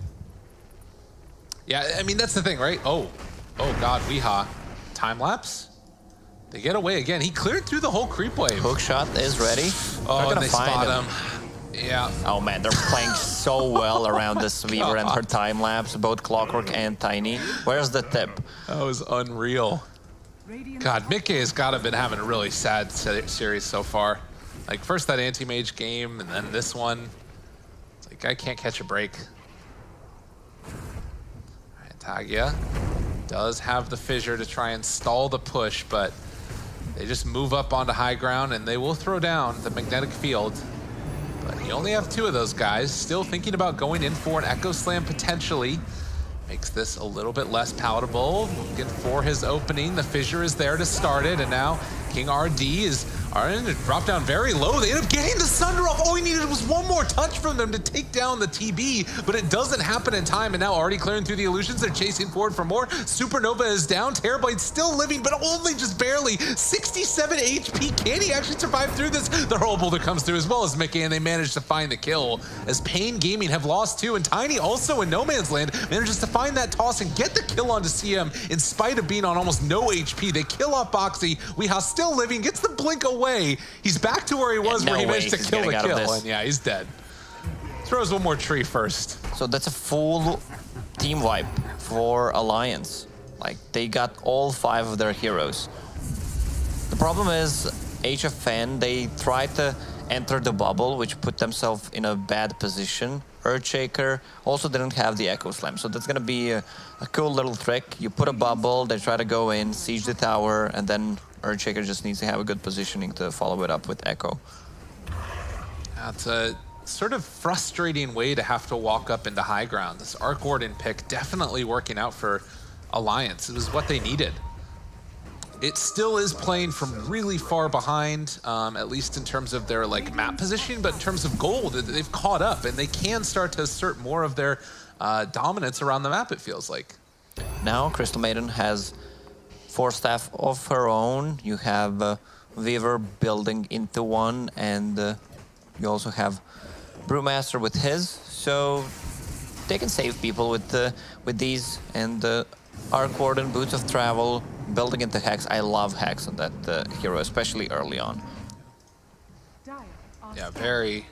Yeah, I mean, that's the thing, right? Oh God, Weehaw. Time lapse? They get away again. He cleared through the whole creep wave. Hookshot is ready. Oh, and they spot him. Yeah. Oh man, they're playing so well around this Weaver and her time lapse, both Clockwork and Tiny. Where's the tip? That was unreal. God, Mickey has got to have been having a really sad series so far. Like, first that anti-mage game, and then this one. It's like, I can't catch a break. All right, Tagia does have the fissure to try and stall the push, but they just move up onto high ground, and they will throw down the magnetic field. But you only have 2 of those guys. Still thinking about going in for an Echo Slam potentially. Makes this a little bit less palatable. Looking for his opening. The fissure is there to start it, and now King RD are in to drop down very low. They end up getting the Sunder off. All he needed was one more touch from them to take down the TB, but it doesn't happen in time, and now already clearing through the illusions. They're chasing forward for more. Supernova is down. Terrorblade's still living, but only just barely. 67 HP. Can he actually survive through this? The Hurl Boulder comes through as well as Mickey, and they manage to find the kill as paiN Gaming have lost too, and Tiny also in no man's land manages to find that toss and get the kill onto CM in spite of being on almost no HP. They kill off Boxy. Weehaw still living, gets the blink away. He's back to where he was, where he managed to kill the kill, and yeah, he's dead. Throws one more tree first. So that's a full team wipe for Alliance. Like, they got all 5 of their heroes. The problem is, HFN, they tried to enter the bubble, which put themselves in a bad position. Earthshaker also didn't have the Echo Slam, so that's gonna be a cool little trick. You put a bubble, they try to go in, siege the tower, and then Earthshaker just needs to have a good positioning to follow it up with Echo. That's a sort of frustrating way to have to walk up into high ground. This Arc Warden pick definitely working out for Alliance. It was what they needed. It still is playing from really far behind, at least in terms of their like map positioning, but in terms of gold, they've caught up and they can start to assert more of their dominance around the map, it feels like. Now Crystal Maiden has 4 staff of her own. You have Weaver building into one, and you also have Brewmaster with his, so they can save people with these, and Arc Warden, Boots of Travel, building into Hex. I love Hex on that hero, especially early on. Yeah, very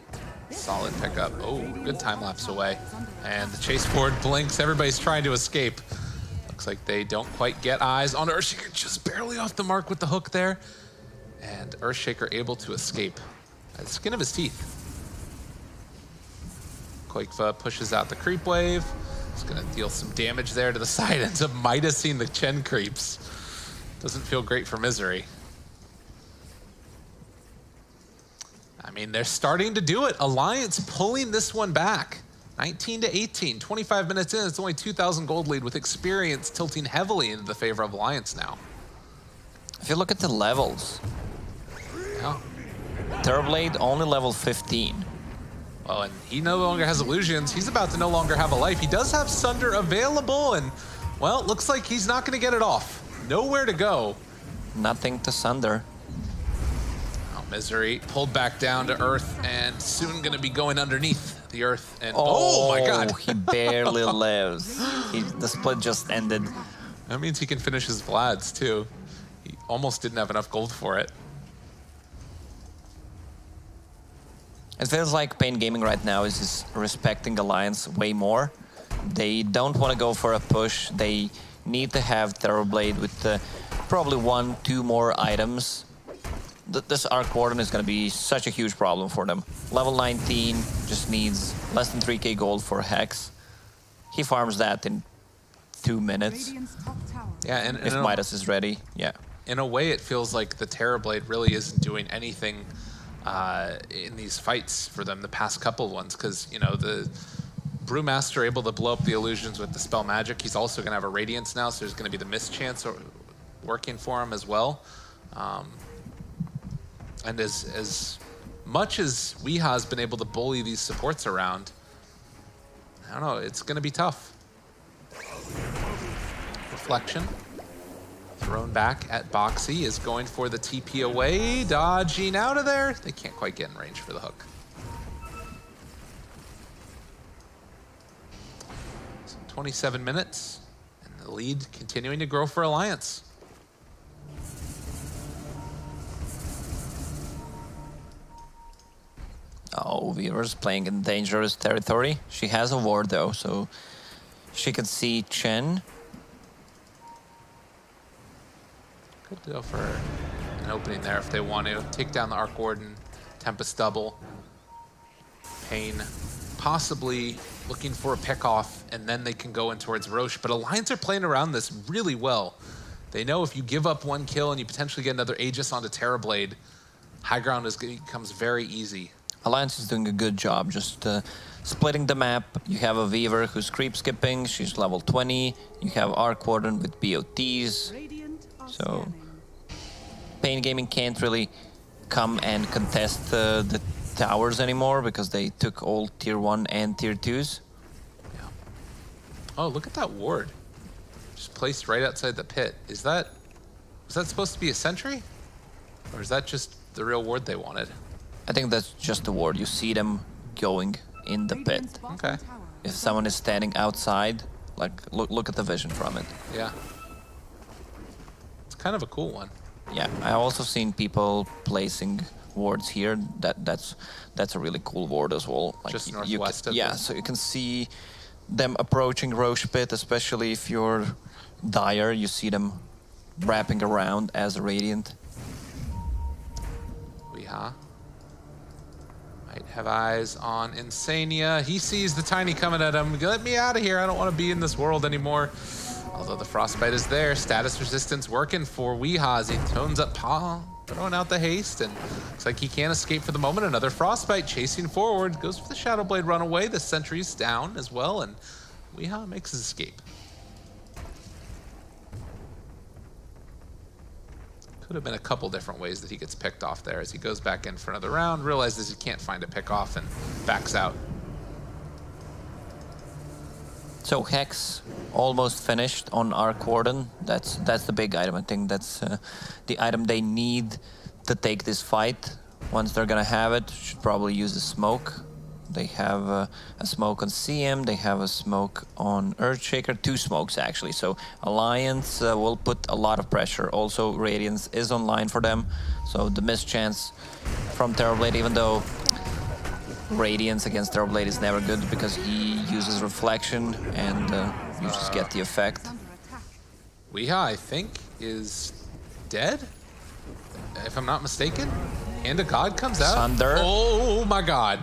solid pickup. Oh, good time lapse away. And the chase forward blinks. Everybody's trying to escape. Looks like they don't quite get eyes on Earthshaker, just barely off the mark with the hook there. And Earthshaker able to escape by the skin of his teeth. Quakeva pushes out the creep wave. It's gonna deal some damage there to the side. Ends up Midasing the Chen creeps. Doesn't feel great for Misery. I mean, they're starting to do it. Alliance pulling this one back. 19 to 18, 25 minutes in, it's only 2,000 gold lead with experience tilting heavily into the favor of Alliance now. If you look at the levels, yeah. Terrorblade only level 15. Well, and he no longer has illusions. He's about to no longer have a life. He does have Sunder available, and, well, it looks like he's not going to get it off. Nowhere to go. Nothing to Sunder. Oh, Misery pulled back down to Earth, and soon going to be going underneath the Earth. And oh my God. He barely lives. The split just ended. That means he can finish his Vlads, too. He almost didn't have enough gold for it. It feels like paiN Gaming right now is just respecting Alliance way more. They don't want to go for a push. They need to have Terrorblade with probably 1-2 more items. This Arc Warden is going to be such a huge problem for them. Level 19 just needs less than 3k gold for Hex. He farms that in 2 minutes. Yeah, and if Midas is ready, yeah. In a way, it feels like the Terrorblade really isn't doing anything in these fights for them, the past couple ones, because, you know, the Brewmaster able to blow up the illusions with the spell magic. He's also going to have a Radiance now, so there's going to be the Mist chance working for him as well. And as much as Weehaw has been able to bully these supports around, I don't know, it's going to be tough. Reflection. Thrown back at Boxy, is going for the TP away, dodging out of there. They can't quite get in range for the hook. So 27 minutes, and the lead continuing to grow for Alliance. Oh, Weaver's playing in dangerous territory. She has a ward though, so she can see Chen. Good deal for an opening there if they want to. Take down the Arc Warden, Tempest double. paiN possibly looking for a pick-off, and then they can go in towards Roche. But Alliance are playing around this really well. They know if you give up 1 kill and you potentially get another Aegis onto Terrorblade, high ground becomes very easy. Alliance is doing a good job just splitting the map. You have a Weaver who's creep skipping. She's level 20. You have Arc Warden with BOTs. So paiN Gaming can't really come and contest the towers anymore because they took all tier 1 and tier 2s. Yeah. Oh, look at that ward. Just placed right outside the pit. Was that supposed to be a sentry? Or is that just the real ward they wanted? I think that's just the ward. You see them going in the pit. Okay. If someone is standing outside, like look at the vision from it. Yeah. It's kind of a cool one. Yeah, I also seen people placing wards here. That's a really cool ward as well. Like Just you northwest of yeah, this. so you can see them approaching Roche pit, especially if you're Dire. You see them wrapping around as a Radiant. Weeha. Might have eyes on Insania. He sees the Tiny coming at him. Get me out of here. I don't want to be in this world anymore. Although the Frostbite is there. Status resistance working for Weeha as he tones up Pa. Throwing out the haste, and looks like he can't escape for the moment. Another Frostbite chasing forward. Goes for the Shadowblade runaway. The sentry's down as well, and Weeha makes his escape. Could have been a couple different ways that he gets picked off there as he goes back in for another round, realizes he can't find a pick off, and backs out. So Hex almost finished on Arc Warden. That's the big item. I think that's the item they need to take this fight. Once they're gonna have it, should probably use the smoke. They have a smoke on CM. They have a smoke on Earthshaker. 2 smokes actually. So Alliance will put a lot of pressure. Also Radiance is online for them. So the missed chance from Terrorblade, even though Radiance against Terrorblade is never good because he uses reflection and you just get the effect. Weeha, I think, is dead, if I'm not mistaken. Hand of God comes out. Sunder. Oh my God.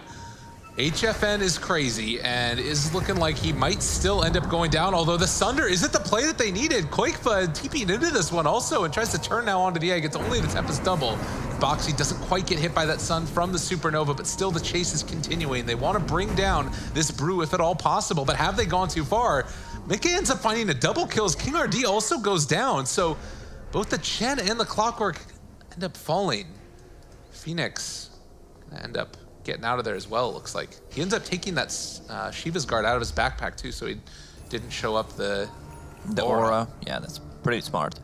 HFN is crazy and is looking like he might still end up going down, although the Sunder isn't the play that they needed. Quakefa TP'ing into this one also and tries to turn now onto the egg. It's only the Tempest double. Boxy doesn't quite get hit by that Sun from the Supernova, but still the chase is continuing. They want to bring down this Brew if at all possible, but have they gone too far? Mickey ends up finding a double kill as King RD also goes down. So both the Chen and the Clockwork end up falling. Phoenix gonna end up getting out of there as well, it looks like. He ends up taking that Shiva's Guard out of his backpack too, so he didn't show up the aura. Yeah, that's pretty smart.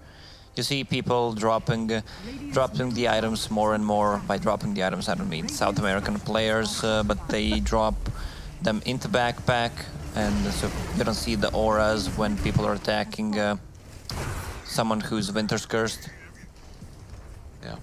You see people dropping the items more and more. By dropping the items, I don't mean South American players, but they drop them into backpack, and so you don't see the auras when people are attacking someone who's Winter's Cursed. Yeah.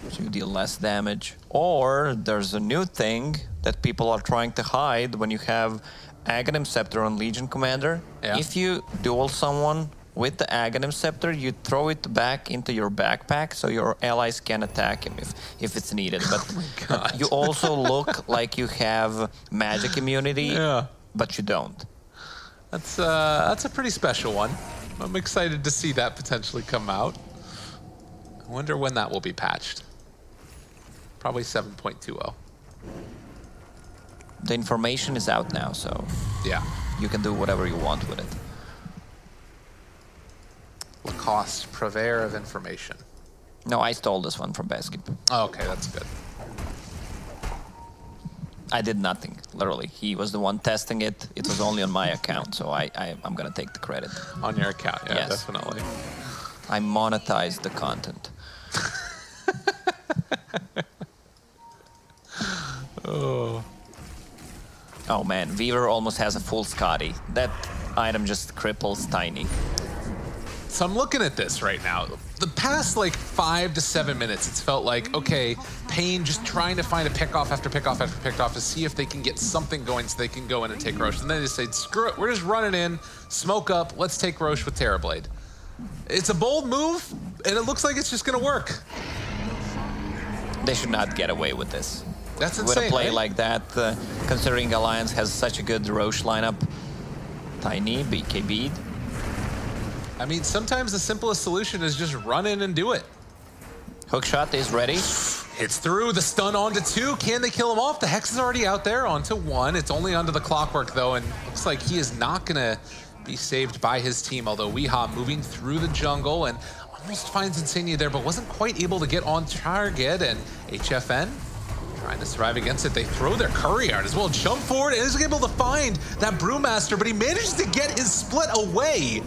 So you deal less damage. Or there's a new thing that people are trying to hide when you have Aghanim Scepter on Legion Commander. Yeah. If you duel someone with the Aghanim Scepter, you throw it back into your backpack so your allies can attack him if it's needed. But you also look like you have magic immunity, Yeah. but you don't. That's a pretty special one. I'm excited to see that potentially come out. I wonder when that will be patched. Probably 7.20. The information is out now, so Yeah. you can do whatever you want with it. Lacoste, purveyor of information. No, I stole this one from Baskip. Oh, okay, that's good. I did nothing, literally. He was the one testing it. It was only on my account, so I'm gonna take the credit. On your account, yeah, Yes. definitely. I monetized the content. Oh man, Weaver almost has a full Scotty. That item just cripples Tiny. So I'm looking at this right now. The past like 5 to 7 minutes, it's felt like, okay, paiN just trying to find a pickoff after pickoff after pickoff to see if they can get something going so they can go in and take Roche. And then they just say, screw it, we're just running in, smoke up, let's take Roche with Terrorblade. It's a bold move, and it looks like it's just gonna work. They should not get away with this. That's With insane, a play right? like that, considering Alliance has such a good Roche lineup. Tiny, BKB'd. I mean, sometimes the simplest solution is just run in and do it. Hookshot is ready. Hits through, the stun onto 2. Can they kill him off? The Hex is already out there onto 1. It's only onto the Clockwork though, and looks like he is not gonna be saved by his team, although Weehaw moving through the jungle and almost finds Insania there, but wasn't quite able to get on target, and HFN trying to survive against it. They throw their courier as well, jump forward, and is able to find that Brewmaster, but he manages to get his split away.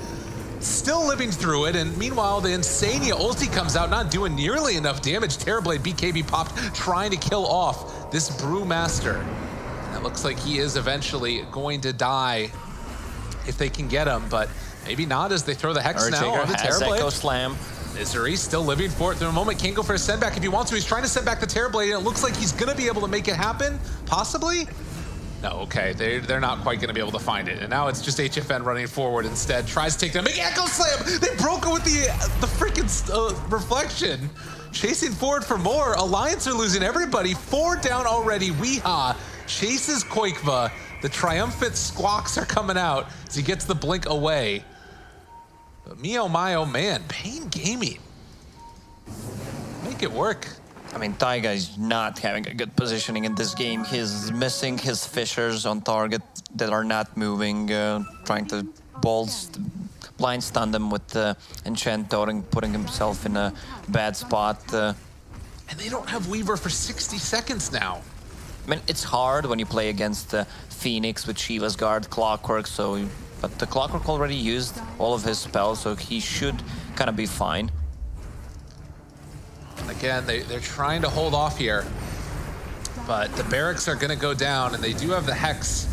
Still living through it, and meanwhile the Insania ulti comes out, not doing nearly enough damage. Terrorblade BKB popped, trying to kill off this Brewmaster. And it looks like he is eventually going to die if they can get him, but maybe not as they throw the Hex now on the Terrorblade. Echo Slam. Misery still living for it through a moment. Can't go for a send back if he wants to. He's trying to send back the Terrorblade, and it looks like he's going to be able to make it happen, possibly? No, okay, they're not quite going to be able to find it. And now it's just HFN running forward instead. Tries to take them. Big Echo Slam! They broke it with the freaking reflection. Chasing forward for more. Alliance are losing everybody. 4 down already. Weehaw chases Koikva. The triumphant squawks are coming out as he gets the blink away. But me oh my oh man, paiN Gaming. Make it work. I mean, Taiga is not having a good positioning in this game. He's missing his fishers on target that are not moving, trying to blind stun them with Enchant Totem, putting himself in a bad spot. And they don't have Weaver for 60 seconds now. I mean, it's hard when you play against Phoenix with Shiva's Guard, Clockwork, but the Clockwork already used all of his spells, so he should kind of be fine. Again, they're trying to hold off here, but the barracks are going to go down, and they do have the Hex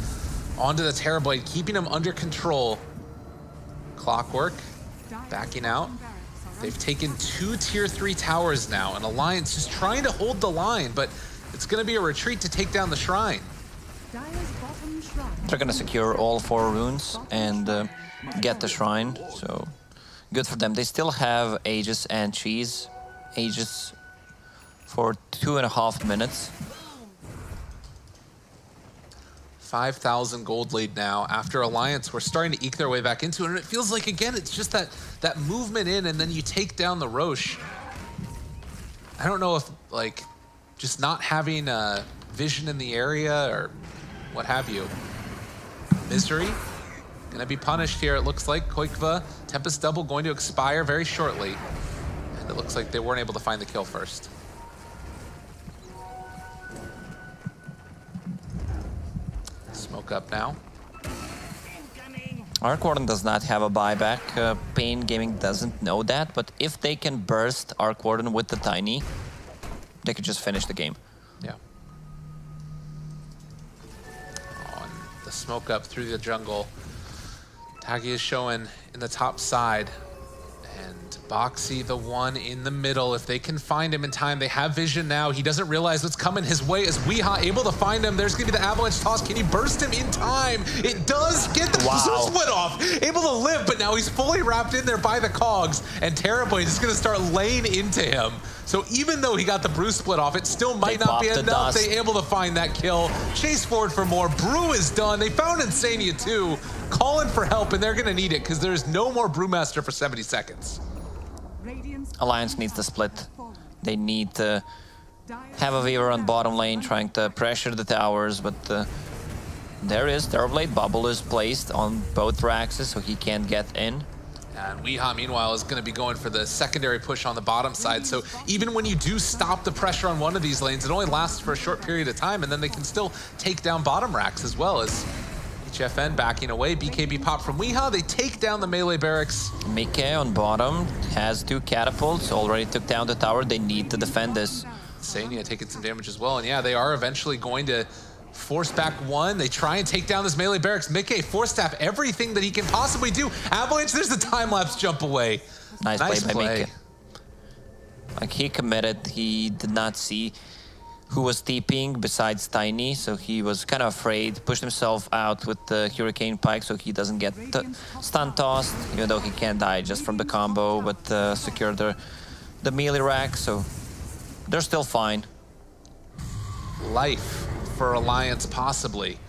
onto the Terrorblade, keeping him under control. Clockwork backing out. They've taken 2 tier 3 towers now, and Alliance is trying to hold the line, but it's going to be a retreat to take down the Shrine. They're going to secure all 4 runes and get the Shrine, so good for them. They still have Aegis and Cheese. Aegis for 2.5 minutes. 5,000 gold lead now after Alliance. We're starting to eke their way back into it, and it feels like, again, it's just that movement in, and then you take down the Roche. I don't know if, like, just not having vision in the area or what have you. Misery gonna be punished here, it looks like. Koikva, Tempest Double going to expire very shortly. And it looks like they weren't able to find the kill first. Smoke up now. Arc Warden does not have a buyback. paiN Gaming doesn't know that, but if they can burst Arc Warden with the Tiny, they could just finish the game. Yeah. On the smoke up through the jungle. Tagi is showing in the top side. And Boxy, the one in the middle. If they can find him in time, they have vision now. He doesn't realize what's coming his way. Is Weehaw able to find him? There's going to be the avalanche toss. Can he burst him in time? It does get the split off. Able to live, but now he's fully wrapped in there by the cogs. And Terrorblade is going to start laying into him. So even though he got the Brew split off, it still might not be enough. They able to find that kill. Chase forward for more. Brew is done. They found Insania too. Calling for help, and they're going to need it because there's no more Brewmaster for 70 seconds. Alliance needs the split. They need to have a Weaver on bottom lane trying to pressure the towers, but there is Terrorblade. Bubble is placed on both Raxes, so he can't get in. And Weehaw, meanwhile, is going to be going for the secondary push on the bottom side. So even when you do stop the pressure on one of these lanes, it only lasts for a short period of time, and then they can still take down bottom racks as well. As HFN backing away, BKB pop from Weehaw. They take down the melee barracks. Mickey on bottom has 2 catapults, already took down the tower. They need to defend this. Insania taking some damage as well. And yeah, they are eventually going to force back one. They try and take down this melee barracks. Mickey force staff everything that he can possibly do. Avalanche, there's the time-lapse jump away. Nice play by Mickey. Like, he committed. He did not see who was TPing besides Tiny, so he was kind of afraid, pushed himself out with the Hurricane Pike so he doesn't get stun tossed, even though he can die just from the combo, but secure the melee rack, so they're still fine. Life for Alliance, possibly,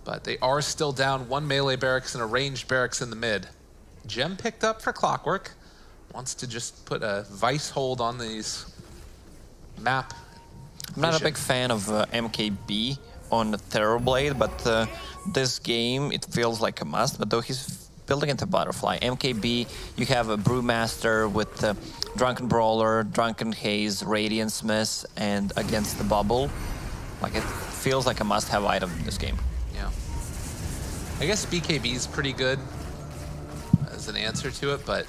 but they are still down 1 melee barracks and a ranged barracks in the mid. Gem picked up for Clockwork, wants to just put a vice hold on these map I'm not a big fan of MKB on the Terrorblade, but this game, it feels like a must. But though he's building into Butterfly, MKB, you have a Brewmaster with Drunken Brawler, Drunken Haze, Radiant Smith, and against the Bubble. Like, it feels like a must-have item in this game. Yeah. I guess BKB is pretty good as an answer to it, but...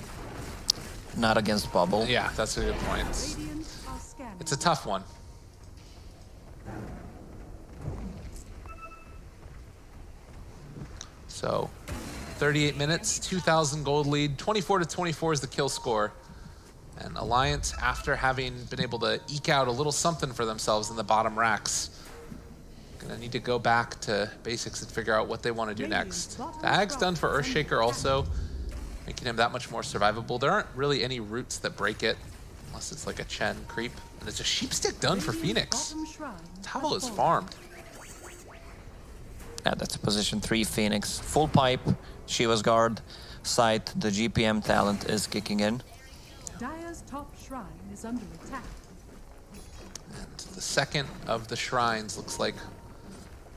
Not against Bubble. Yeah, that's a good point. It's a tough one. So, 38 minutes, 2,000 gold lead, 24-24 is the kill score. And Alliance, after having been able to eke out a little something for themselves in the bottom racks, gonna need to go back to basics and figure out what they want to do next. The Ag's done for Earthshaker also, making him that much more survivable. There aren't really any roots that break it, unless it's like a Chen creep. And it's a Sheepstick done for Phoenix. Tavo is farmed. Yeah, that's a position 3 Phoenix. Full pipe, Shiva's guard, sight, the GPM talent is kicking in. Dire's top shrine is under attack. And the second of the shrines looks like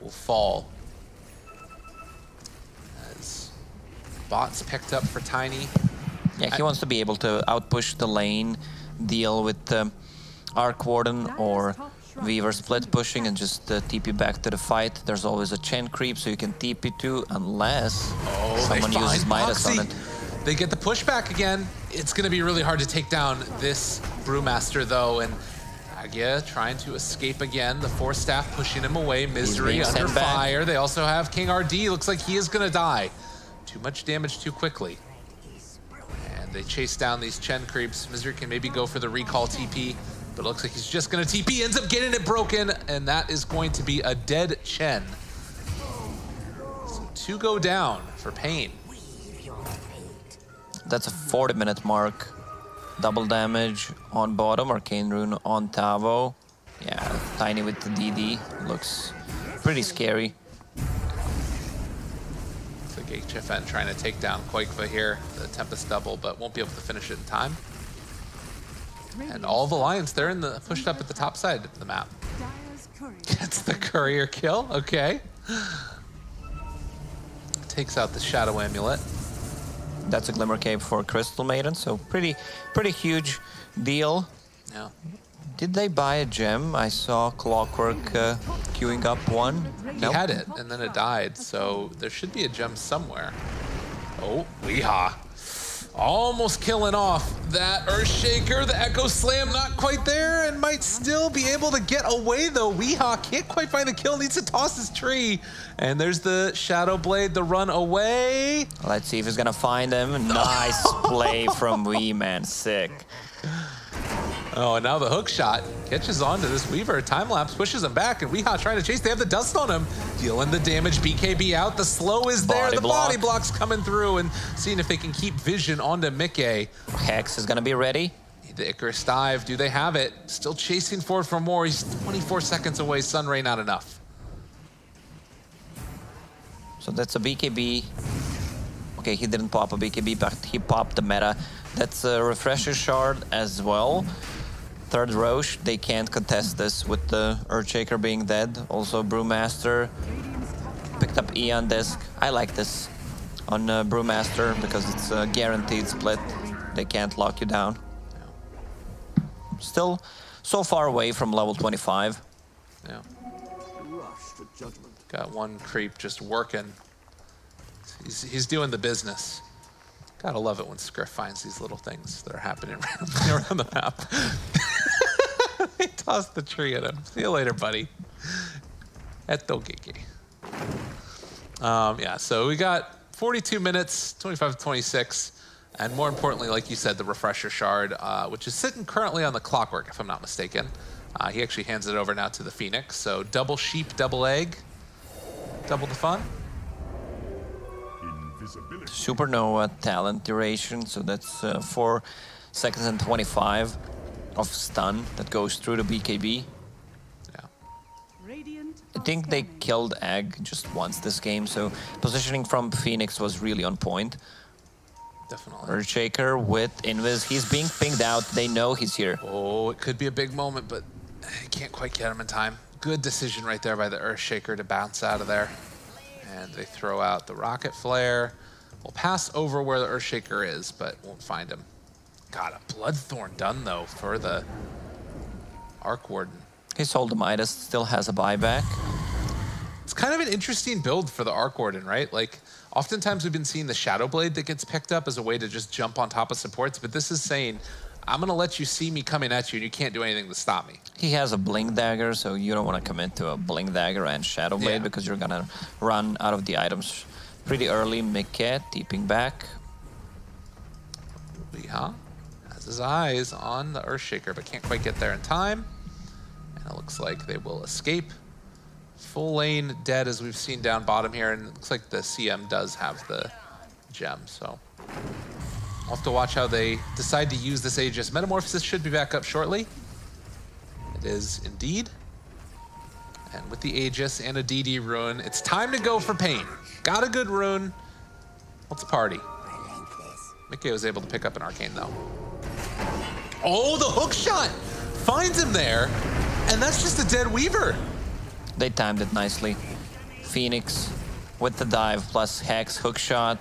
will fall. As bots picked up for Tiny. Yeah, he wants to be able to outpush the lane, deal with the Arc Warden or Weaver split pushing and just TP back to the fight. There's always a Chen creep, so you can TP to unless someone uses Midas on it. They get the pushback again. It's going to be really hard to take down this Brewmaster, though, and Agia trying to escape again. The Force Staff pushing him away. Misery under fire. They also have King RD. Looks like he is going to die. Too much damage too quickly. And they chase down these Chen creeps. Misery can maybe go for the recall TP, but it looks like he's just going to TP. Ends up getting it broken, and that is going to be a dead Chen. So 2 go down for paiN. That's a 40-minute mark. Double damage on bottom, Arcane Rune on Tavo. Yeah, Tiny with the DD. Looks pretty scary. So HFN trying to take down Quakeva here. The Tempest double, but won't be able to finish it in time. And all the Lions, they're in the pushed up at the top side of the map. Gets the courier kill, okay. Takes out the Shadow Amulet. That's a Glimmer Cape for Crystal Maiden, so pretty huge deal. Yeah. Did they buy a gem? I saw Clockwork queuing up one. He had it, and then it died, so there should be a gem somewhere. Oh, Weehaw. Almost killing off that Earthshaker. The Echo Slam not quite there and might still be able to get away, though. Weehaw can't quite find the kill, needs to toss his tree. And there's the Shadow Blade, the run away. Let's see if he's gonna find him. Nice play from Wee, man, sick. Oh, and now the hook shot catches on to this Weaver. Time-lapse pushes him back, and Weehaw trying to chase. They have the dust on him. Dealing the damage, BKB out. The slow is there. The body block's coming through, and seeing if they can keep vision onto Mickey. Hex is gonna be ready. The Icarus dive, do they have it? Still chasing forward for more. He's 24 seconds away. Sunray not enough. So that's a BKB. Okay, he didn't pop a BKB, but he popped the meta. That's a Refresher Shard as well. Third Roche, they can't contest this with the Earthshaker being dead. Also Brewmaster picked up Eon Disc. I like this on Brewmaster because it's a guaranteed split. They can't lock you down. Still so far away from level 25. Yeah. Got one creep just working. He's doing the business. Gotta love it when Scriff finds these little things that are happening around the map. They tossed the tree at him. See you later, buddy. Eto Gigi. Yeah, so we got 42 minutes, 25-26. And more importantly, like you said, the Refresher Shard, which is sitting currently on the Clockwork, if I'm not mistaken. He actually hands it over now to the Phoenix. So double sheep, double egg, double the fun. Supernova talent duration, so that's 4 seconds and 25 of stun that goes through the BKB. Yeah. I think they killed Egg just once this game, so positioning from Phoenix was really on point. Definitely. Earthshaker with Invis, he's being pinged out, they know he's here. Oh, it could be a big moment, but Can't quite get him in time. Good decision right there by the Earthshaker to bounce out of there. And they throw out the Rocket Flare. We'll pass over where the Earthshaker is, but won't find him. Got a Bloodthorn done, though, for the Arc Warden. His Hold Midas still has a buyback. It's kind of an interesting build for the Arc Warden, right? Like, oftentimes we've been seeing the Shadow Blade that gets picked up as a way to just jump on top of supports, but this is saying, I'm going to let you see me coming at you, and you can't do anything to stop me. He has a Blink Dagger, so you don't want to commit to a Blink Dagger and Shadow Blade because you're going to run out of the items pretty early. Miket, deeping back. Weeha has his eyes on the Earthshaker, but can't quite get there in time. And it looks like they will escape. Full lane dead, as we've seen down bottom here, and it looks like the CM does have the gem, so we'll have to watch how they decide to use this Aegis. Metamorphosis should be back up shortly. It is indeed. And with the Aegis and a DD rune, it's time to go for paiN. Got a good rune. Let's party. Mickey was able to pick up an Arcane, though. Oh, the hook shot! Finds him there, and that's just a dead Weaver. They timed it nicely. Phoenix with the dive plus Hex, hook shot.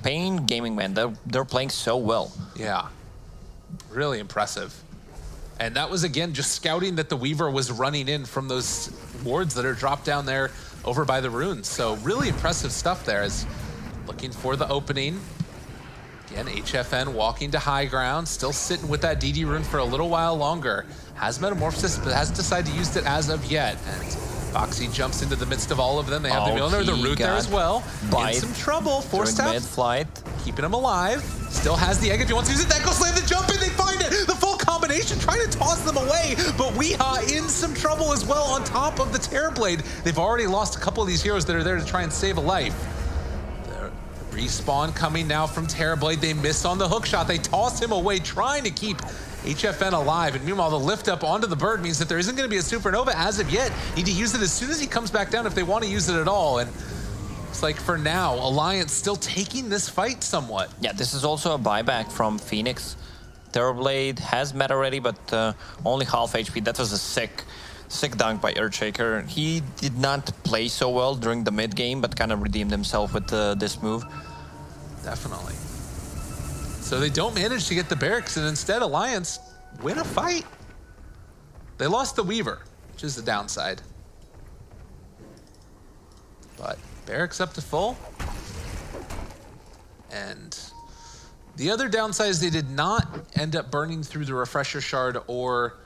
paiN Gaming, man, they're playing so well. Yeah, really impressive. And that was, again, just scouting that the Weaver was running in from those wards that are dropped down there over by the runes. So really impressive stuff there. Is looking for the opening. Again, HFN walking to high ground, still sitting with that DD rune for a little while longer. Has Metamorphosis, but hasn't decided to use it as of yet. And Foxy jumps into the midst of all of them. They have the Mjolnir, the root there as well. In some trouble, forced out. Mid-flight. Keeping him alive. Still has the egg if he wants to use it. That goes slam the jump, and they find it. The full combination, trying to toss them away. But Weeha in some trouble as well on top of the Terrorblade. They've already lost a couple of these heroes that are there to try and save a life. Respawn coming now from Terrorblade. They miss on the hook shot. They toss him away, trying to keep HFN alive. And meanwhile, the lift up onto the bird means that there isn't going to be a supernova as of yet. Need to use it as soon as he comes back down if they want to use it at all. And it's like for now, Alliance still taking this fight somewhat. Yeah, this is also a buyback from Phoenix. Terrorblade has meta ready, but only half HP. That was a sick dunk by Earthshaker. He did not play so well during the mid game, but kind of redeemed himself with this move. Definitely. So they don't manage to get the barracks, and instead Alliance win a fight. They lost the Weaver, which is the downside. But barracks up to full. And the other downside is they did not end up burning through the Refresher Shard, or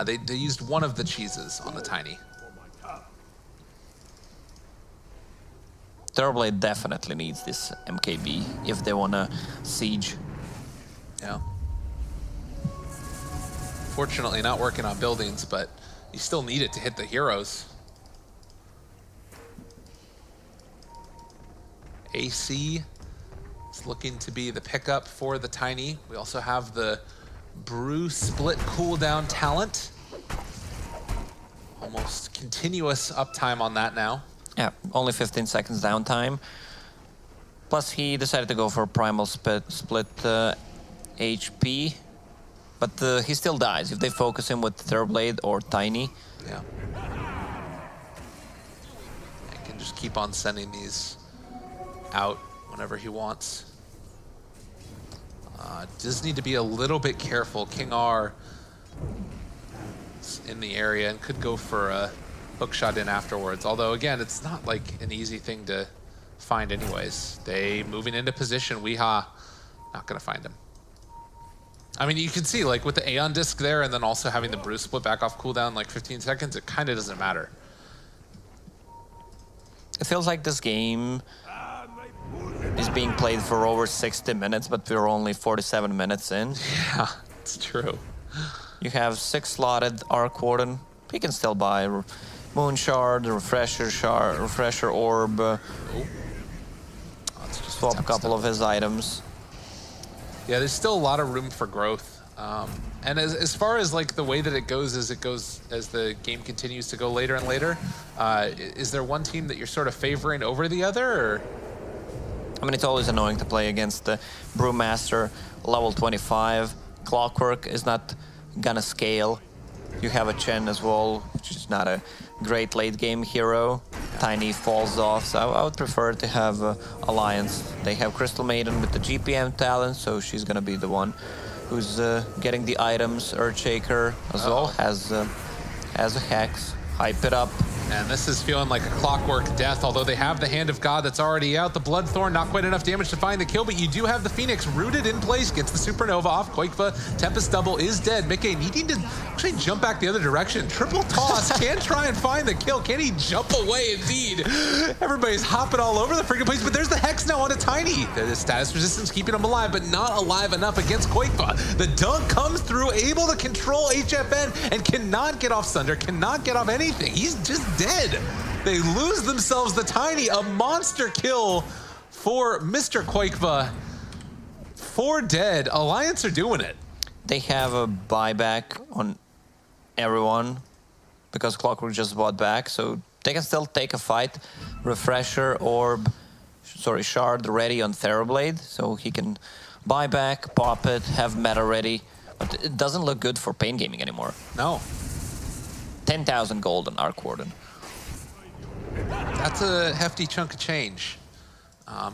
they used one of the cheeses on the Tiny. Terrorblade definitely needs this MKB if they want to siege. Yeah. Fortunately, not working on buildings, but you still need it to hit the heroes. AC is looking to be the pickup for the Tiny. We also have the Brew split cooldown talent. Almost continuous uptime on that now. Yeah, only 15 seconds downtime. Plus he decided to go for primal split HP. But he still dies if they focus him with Terrorblade or Tiny. Yeah. And can just keep on sending these out whenever he wants. Does need to be a little bit careful. King R is in the area and could go for a hook shot in afterwards. Although, again, it's not like an easy thing to find anyways. They moving into position. Weeha not going to find him. I mean, you can see, like, with the Aeon Disc there and then also having the Brew split back off cooldown like 15 seconds, it kind of doesn't matter. It feels like this game is being played for over 60 minutes, but we're only 47 minutes in. Yeah, it's true. You have 6 slotted Arc Warden. He can still buy Moon Shard, Refresher Orb. Let's just swap a couple of his items. Yeah, there's still a lot of room for growth. And as far as like the way that it goes as the game continues to go later and later, is there one team that you're sort of favoring over the other? Or? I mean, it's always annoying to play against the Brewmaster, level 25. Clockwork is not gonna scale. You have a Chen as well, which is not a great late game hero. Tiny falls off, so I would prefer to have Alliance. They have Crystal Maiden with the GPM talent, so she's gonna be the one who's getting the items. Earthshaker as well has a Hex. Hype it up. And this is feeling like a clockwork death, although they have the Hand of God that's already out. The Bloodthorn, not quite enough damage to find the kill, but you do have the Phoenix rooted in place, gets the Supernova off. Koikva, Tempest double is dead. Mickey needing to actually jump back the other direction. Triple toss, can try and find the kill. Can he jump away indeed? Everybody's hopping all over the freaking place, but there's the Hex now onto Tiny. The status resistance keeping him alive, but not alive enough against Koikva. The dunk comes through, able to control HFN, and cannot get off Sunder, cannot get off anything. He's just dead. They lose themselves the Tiny, a monster kill for Mr. Koikva. 4 dead. Alliance are doing it. They have a buyback on everyone because Clockwork just bought back, so they can still take a fight. Refresher, Orb, Shard ready on Therablade, so he can buy back, pop it, have meta ready. But it doesn't look good for paiN Gaming anymore. No. 10,000 gold on Arc Warden. That's a hefty chunk of change.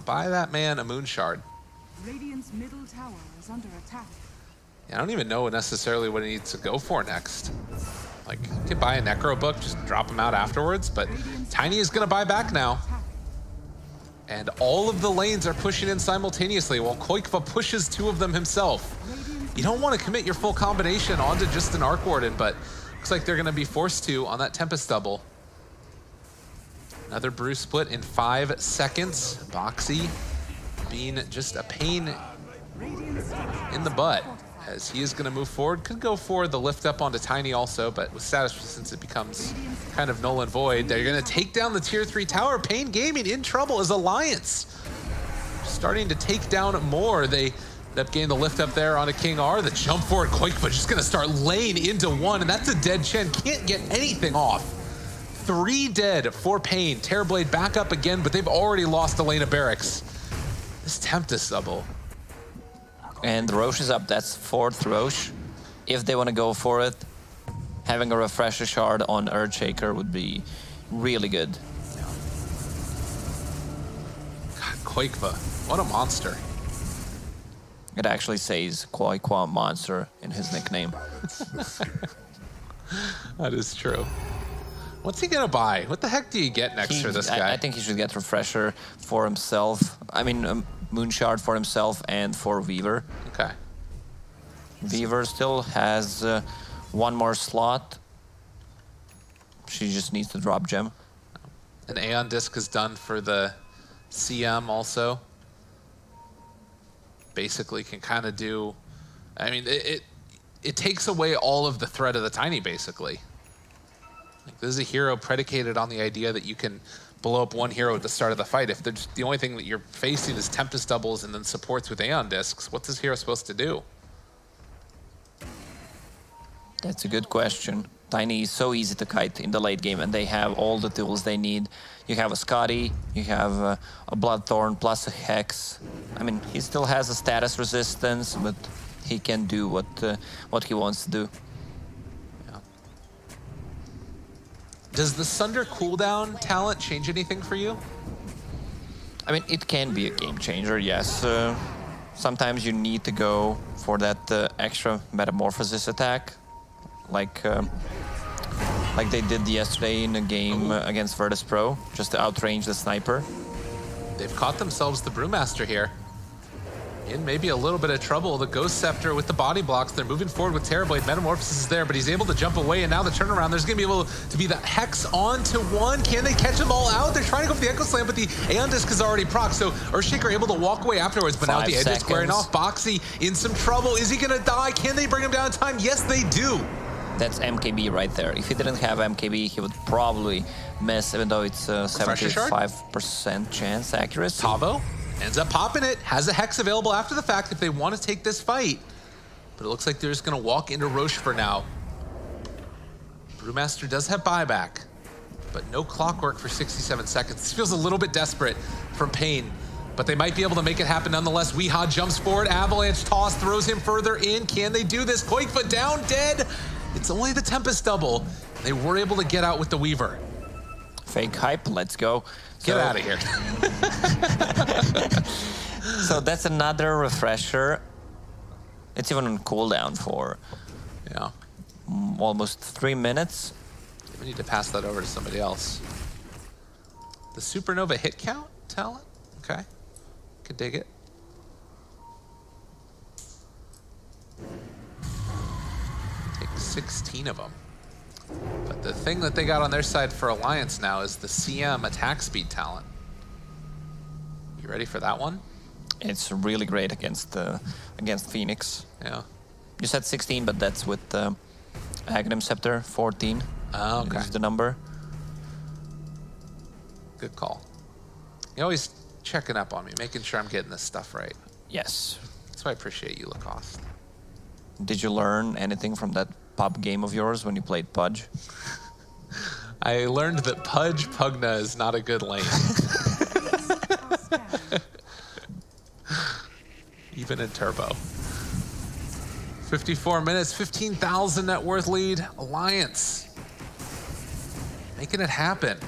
Buy that man a Moon Shard. Radiant's middle tower is under attack. I don't even know necessarily what he needs to go for next. Like, you could buy a Necro book, just drop him out afterwards, but Tiny is gonna buy back now. And all of the lanes are pushing in simultaneously while Koikva pushes 2 of them himself. You don't want to commit your full combination onto just an Arc Warden, but looks like they're gonna be forced to on that Tempest double. Another brew split in 5 seconds. Boxy being just a pain in the butt as he is going to move forward. Could go for the lift up onto Tiny also, but with status resistance it becomes kind of null and void. They're going to take down the tier 3 tower. paiN Gaming in trouble as Alliance starting to take down more. They end up getting the lift up there onto King R. The jump forward Koikva just going to start laying into one, and that's a dead Chen. Can't get anything off. 3 dead for paiN. Terrorblade back up again, but they've already lost Elena Barracks. This Tempest double. And Roche is up. That's 4th Roche. If they want to go for it, having a Refresher Shard on Earthshaker would be really good. God, Koikva, what a monster. It actually says Koikva Monster in his nickname. That is true. What's he gonna buy? What the heck do you get next for this guy? I think he should get Refresher for himself. I mean, Moon Shard for himself and for Weaver. Okay. Weaver still has 1 more slot. She just needs to drop gem. An Aeon Disc is done for the CM also. Basically can kind of do, I mean, it takes away all of the threat of the Tiny, basically. Like, this is a hero predicated on the idea that you can blow up 1 hero at the start of the fight. If there's the only thing that you're facing is Tempest doubles and then supports with Aeon Discs, what's this hero supposed to do? That's a good question. Tiny is so easy to kite in the late game, and they have all the tools they need. You have a Scotty, you have a Bloodthorn plus a Hex. I mean, he still has a status resistance, but he can do what he wants to do. Does the Sunder cooldown talent change anything for you? I mean, it can be a game changer, yes. Sometimes you need to go for that extra Metamorphosis attack, like they did yesterday in a game against Virtus Pro, just to outrange the sniper. They've caught themselves the Brewmaster here. In maybe a little bit of trouble. The Ghost Scepter with the body blocks. They're moving forward with Terrorblade. Metamorphosis is there, but he's able to jump away, and now the turnaround. There's going to be able to be the Hex onto 1. Can they catch them all out? They're trying to go for the Echo Slam, but the Aeon Disc is already proc, so Earthshaker able to walk away afterwards, but now the edge is squaring off. Boxy in some trouble. Is he going to die? Can they bring him down in time? Yes, they do. That's MKB right there. If he didn't have MKB, he would probably miss, even though it's a 75% chance accuracy. Tavo ends up popping it, has a Hex available after the fact if they want to take this fight. But it looks like they're just going to walk into Roche for now. Brewmaster does have buyback, but no Clockwork for 67 seconds. This feels a little bit desperate from paiN, but they might be able to make it happen nonetheless. Weehaw jumps forward, Avalanche toss, throws him further in. Can they do this? Koikva down, dead. It's only the Tempest double. They were able to get out with the Weaver. Fake hype, let's go. Get out of here. So that's another refresher. It's even on cooldown for almost 3 minutes. We need to pass that over to somebody else. The Supernova hit count talent? Okay. Could dig it. Take 16 of them. But the thing that they got on their side for Alliance now is the CM attack speed talent. You ready for that one? It's really great against Phoenix. Yeah. You said 16, but that's with Aghanim Scepter, 14. Oh, okay. Is the number. Good call. You're always checking up on me, making sure I'm getting this stuff right. Yes. That's why I appreciate you, Lacoste. Did you learn anything from that pub game of yours when you played Pudge? I learned that Pugna is not a good lane. Even in Turbo. 54 minutes, 15,000 net worth lead. Alliance. Making it happen.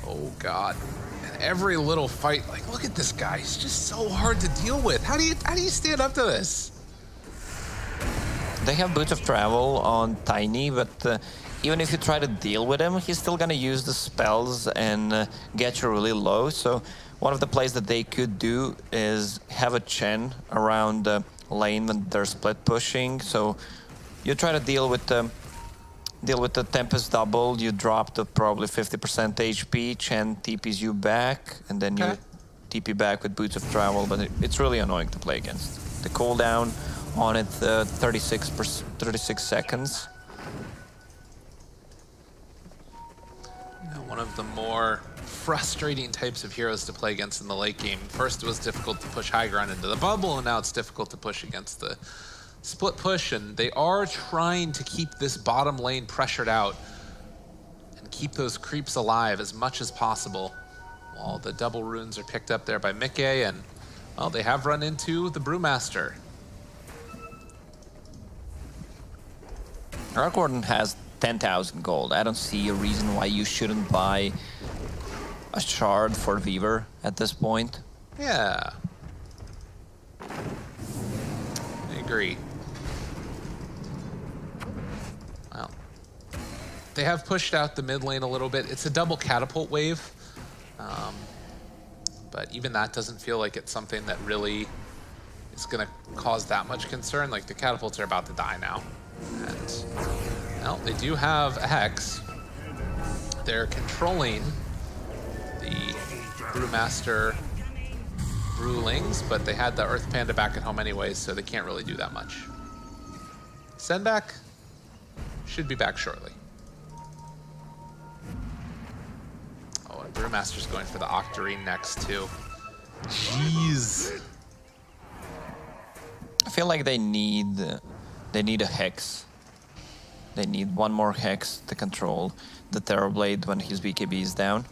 Oh, God. And every little fight, like, look at this guy. He's just so hard to deal with. How do you stand up to this? They have Boots of Travel on Tiny, but even if you try to deal with him, he's still gonna use the spells and get you really low. So one of the plays that they could do is have a Chen around the lane when they're split pushing. So you try to deal with the Tempest double. You drop the probably 50% HP. Chen TPs you back, and then you TP back with Boots of Travel. But it's really annoying to play against. The cooldown on it, 36 seconds. One of the more frustrating types of heroes to play against in the late game. First, it was difficult to push high ground into the bubble, and now it's difficult to push against the split push. And they are trying to keep this bottom lane pressured out and keep those creeps alive as much as possible. While the double runes are picked up there by Mikke, and well, they have run into the Brewmaster. Rock Warden has 10,000 gold. I don't see a reason why you shouldn't buy a shard for Weaver at this point. Yeah. I agree. Well, they have pushed out the mid lane a little bit. It's a double catapult wave. But even that doesn't feel like it's something that really is going to cause that much concern. Like, the catapults are about to die now. And, well, they do have a Hex. They're controlling the Brewmaster Brewlings, but they had the Earth Panda back at home anyways, so they can't really do that much. Send back should be back shortly. Oh, and Brewmaster's going for the Octarine next, too. Jeez. I feel like they need a Hex. They need one more Hex to control the Terrorblade when his BKB is down.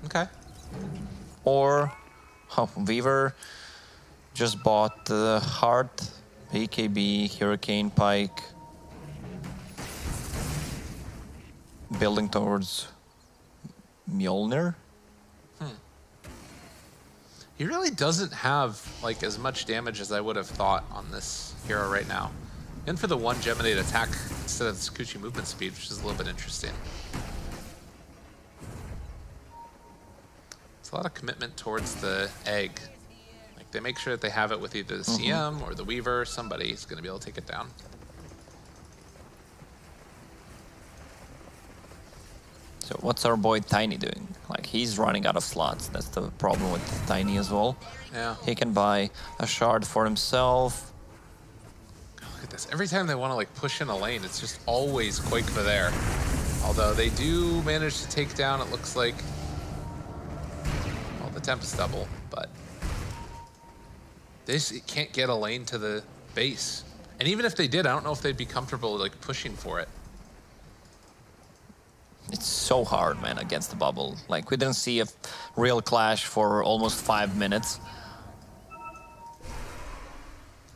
Okay. Or Weaver just bought the Heart, BKB, Hurricane Pike, building towards Mjolnir. He really doesn't have like as much damage as I would have thought on this hero right now. And for the one Geminate attack instead of the Sakuchi movement speed, which is a little bit interesting. It's a lot of commitment towards the egg. Like, they make sure that they have it with either the CM or the Weaver. Somebody's going to be able to take it down. So what's our boy Tiny doing? Like, he's running out of slots. That's the problem with Tiny as well. Yeah. He can buy a shard for himself. Look at this. Every time they want to like push in a lane, it's just always Quake for there. Although they do manage to take down, it looks like, well, the Tempest double, but they just can't get a lane to the base. And even if they did, I don't know if they'd be comfortable like pushing for it. It's so hard, man, against the bubble. Like, we didn't see a real clash for almost 5 minutes.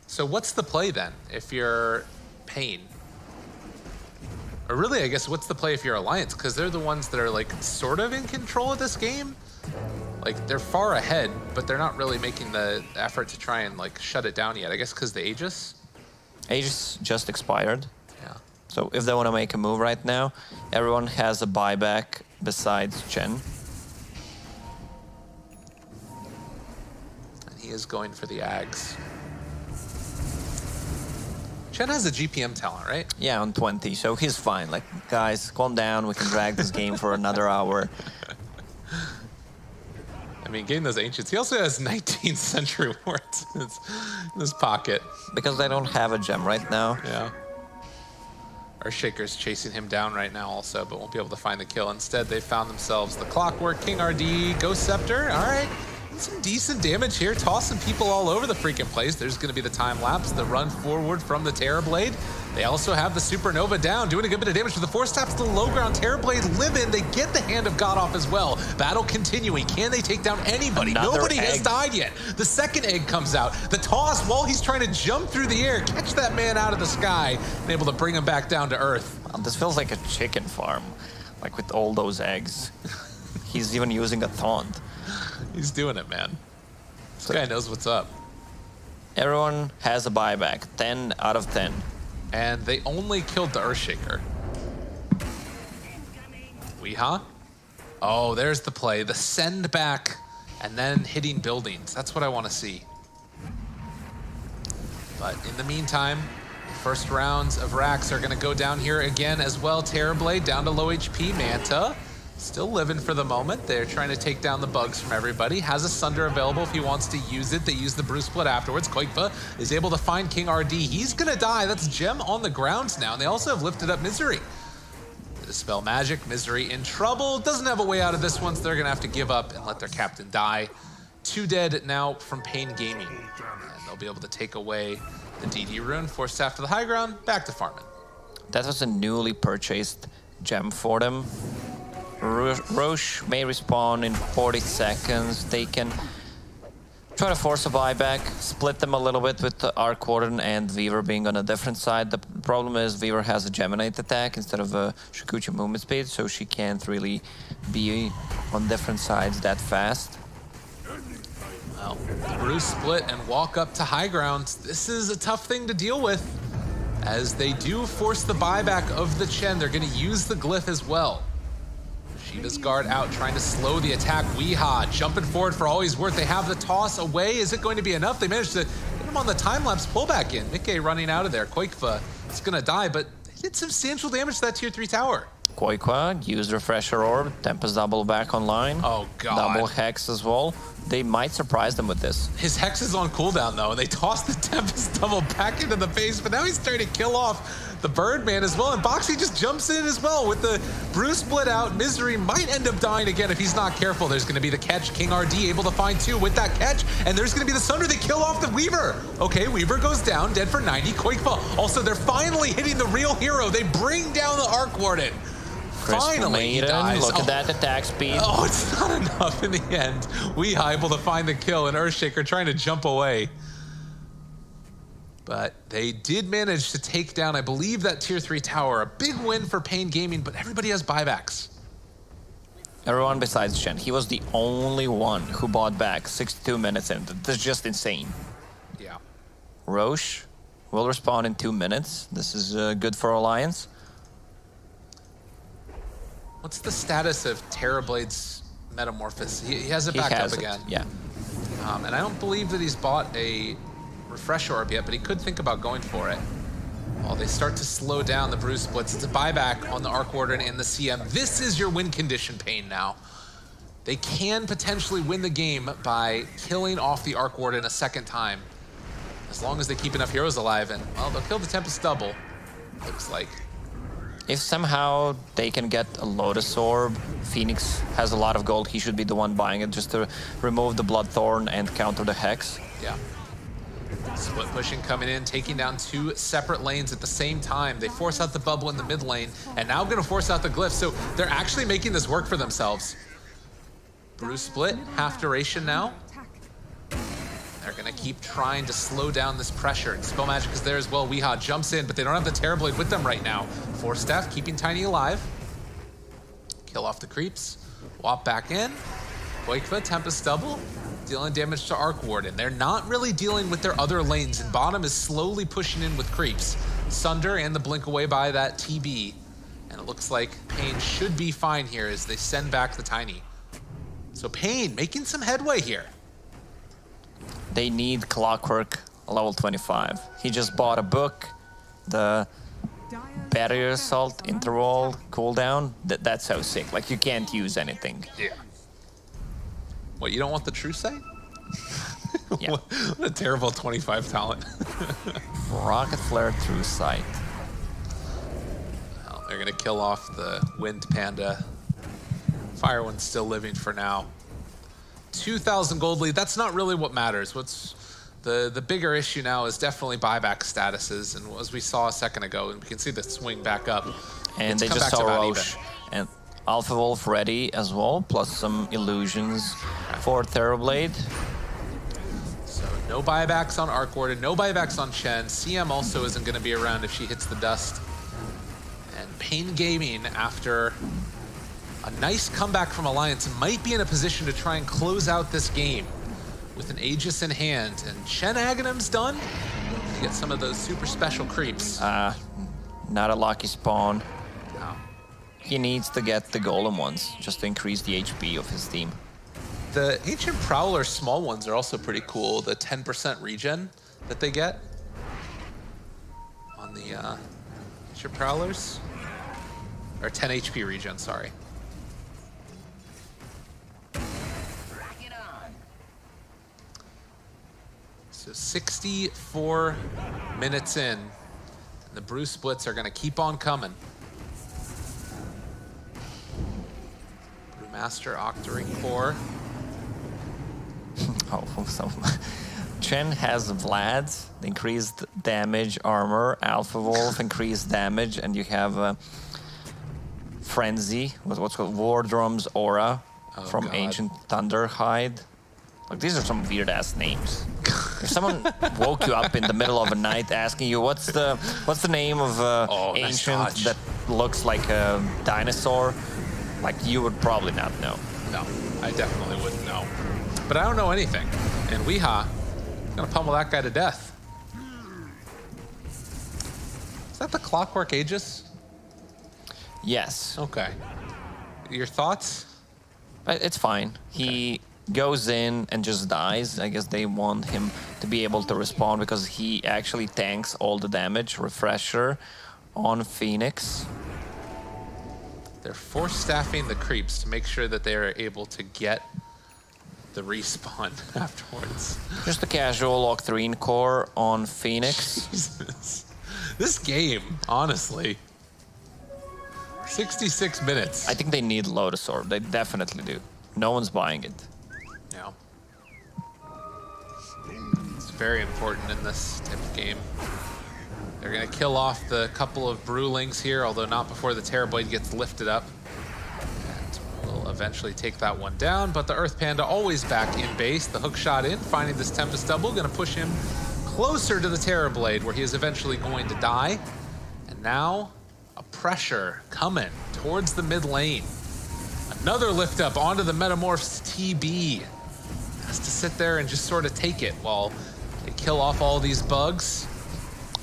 So what's the play then if you're paiN? Or really, I guess, what's the play if you're Alliance? Because they're the ones that are, like, sort of in control of this game. Like, they're far ahead, but they're not really making the effort to try and, like, shut it down yet. I guess because the Aegis? Aegis just expired. Yeah. So if they want to make a move right now, everyone has a buyback besides Chen. And he is going for the Ags. Chen has a GPM talent, right? Yeah, on 20, so he's fine. Like, guys, calm down. We can drag this game for another hour. I mean, getting those Ancients. He also has 19th century wards in his pocket. Because they don't have a gem right now. Yeah. Earthshaker's chasing him down right now also, but won't be able to find the kill. Instead, they found themselves the Clockwork, King RD, Ghost Scepter. All right. Some decent damage here, tossing people all over the freaking place. There's going to be the time lapse, the run forward from the Terrorblade. They also have the Supernova down, doing a good bit of damage to the Force Taps to the low ground. Terrorblade living. They get the Hand of God off as well. Battle continuing. Can they take down anybody? Nobody has died yet. The second egg comes out. The toss while he's trying to jump through the air, catch that man out of the sky, and able to bring him back down to earth. This feels like a chicken farm, like with all those eggs. He's even using a taunt. He's doing it, man. This guy knows what's up. Everyone has a buyback, 10 out of 10. And they only killed the Earthshaker. Weehaw. Oh, there's the play. The send back and then hitting buildings. That's what I want to see. But in the meantime, the first rounds of racks are going to go down here again as well. Terrorblade down to low HP. Manta still living for the moment. They're trying to take down the bugs from everybody. Has a Sunder available if he wants to use it. They use the Bruce Split afterwards. Koikva is able to find King RD. He's gonna die. That's Gem on the grounds now. And they also have lifted up Misery. Dispel Magic. Misery in trouble. Doesn't have a way out of this one, so they're gonna have to give up and let their captain die. 2 dead now from paiN Gaming. And they'll be able to take away the DD rune, force staff to the high ground, back to farming. That was a newly purchased gem for them. Roche may respawn in 40 seconds. They can try to force a buyback, split them a little bit with the Arc Warden and Weaver being on a different side. The problem is Weaver has a Geminate attack instead of a Shikuchi movement speed, so she can't really be on different sides that fast. Well, Bruce split and walk up to high ground. This is a tough thing to deal with. As they do force the buyback of the Chen, they're going to use the Glyph as well. Shiva's guard out, trying to slow the attack. Weehaw jumping forward for all he's worth. They have the toss away. Is it going to be enough? They managed to get him on the time-lapse pullback in. Mickey running out of there. Koikva is going to die, but they did substantial damage to that tier 3 tower. Koikwa used Refresher Orb. Tempest double back online. Oh, God. Double Hex as well. They might surprise them with this. His Hex is on cooldown, though, and they toss the Tempest double back into the base, but now he's starting to kill off the Birdman as well, and Boxy just jumps in as well with the Bruce split out. Misery might end up dying again if he's not careful. There's going to be the catch. King RD able to find 2 with that catch, and there's going to be the Sunder. They kill off the Weaver. Okay, Weaver goes down, dead for 90. Koikva. Also, they're finally hitting the real hero. They bring down the Arc Warden. Finally, he dies. Look at that attack speed. Oh, it's not enough in the end. Weehaw able to find the kill, and Earthshaker trying to jump away. But they did manage to take down, I believe, that tier 3 tower. A big win for paiN Gaming, but everybody has buybacks. Everyone besides Chen. He was the only one who bought back 62 minutes in. That's just insane. Yeah. Roche will respawn in 2 minutes. This is good for Alliance. What's the status of Terrorblade's Metamorphosis? He has it back up again. Yeah. And I don't believe that he's bought a Refresh Orb yet, but he could think about going for it. Well, they start to slow down the Bruce splits. It's a buyback on the Arc Warden and the CM. This is your win condition, paiN now. They can potentially win the game by killing off the Arc Warden a second time. As long as they keep enough heroes alive, and, well, they'll kill the Tempest double, looks like. If somehow they can get a Lotus Orb, Phoenix has a lot of gold. He should be the one buying it just to remove the Bloodthorn and counter the Hex. Yeah. Split pushing coming in, taking down 2 separate lanes at the same time. They force out the bubble in the mid lane, and now going to force out the Glyph. So they're actually making this work for themselves. Bruce split, half duration now. They're going to keep trying to slow down this pressure. And Spell Magic is there as well. Weehaw jumps in, but they don't have the Terrorblade with them right now. Force Staff keeping Tiny alive. Kill off the creeps. Wop back in. Boikva, Tempest Double, dealing damage to Arc Warden. They're not really dealing with their other lanes, and bottom is slowly pushing in with creeps. Sunder and the blink away by that TB. And it looks like paiN should be fine here as they send back the Tiny. So paiN making some headway here. They need Clockwork level 25. He just bought a book, the Barrier Assault interval cooldown. That's so sick. Like, you can't use anything. Yeah. What, you don't want the True Sight? Yeah. What a terrible 25 talent. Rocket Flare True Sight. Well, they're gonna kill off the Wind Panda. Fire One's still living for now. 2,000 gold lead, that's not really what matters. What's the bigger issue now is definitely buyback statuses, and as we saw a second ago, and we can see the swing back up. And they just saw Roche and Alpha Wolf ready as well, plus some illusions for Terrorblade. So no buybacks on Arc Warden, no buybacks on Chen. CM also isn't going to be around if she hits the dust. And paiN Gaming, after a nice comeback from Alliance, might be in a position to try and close out this game with an Aegis in hand. And Chen Aghanim's done. You get some of those super special creeps. Not a lucky spawn. No. He needs to get the Golem ones just to increase the HP of his team. The Ancient Prowler small ones are also pretty cool. The 10% regen that they get on the Ancient Prowlers. Or 10 HP regen, sorry. So 64 minutes in, and the brew splits are going to keep on coming. Brewmaster, Octoring Core. Oh, so Chen has Vlad's increased damage, armor, Alpha Wolf increased damage, and you have Frenzy, what's called War Drum's Aura from God. Ancient Thunderhide. Like, these are some weird ass names. If someone woke you up in the middle of the night asking you what's the name of ancient nice that looks like a dinosaur, like, you would probably not know. No, I definitely wouldn't know. But I don't know anything. And Weehaw, gonna pummel that guy to death. Is that the Clockwork Aegis? Yes. Okay. Your thoughts? It's fine. He goes in and just dies. I guess they want him to be able to respawn because he actually tanks all the damage. Refresher on Phoenix. They're force staffing the creeps to make sure that they are able to get the respawn afterwards. Just a casual Octarine core on Phoenix. Jesus. This game, honestly. 66 minutes. I think they need Lotus Orb. They definitely do. No one's buying it. Yeah. It's very important in this type of game. They're going to kill off the couple of Brewlings here, although not before the Terrorblade gets lifted up. And we'll eventually take that one down, but the Earth Panda always back in base. The hook shot in, finding this Tempest Double, going to push him closer to the Terrorblade, where he is eventually going to die. And now, a pressure coming towards the mid lane. Another lift up onto the Metamorph's TB. Has to sit there and just sort of take it while they kill off all these bugs.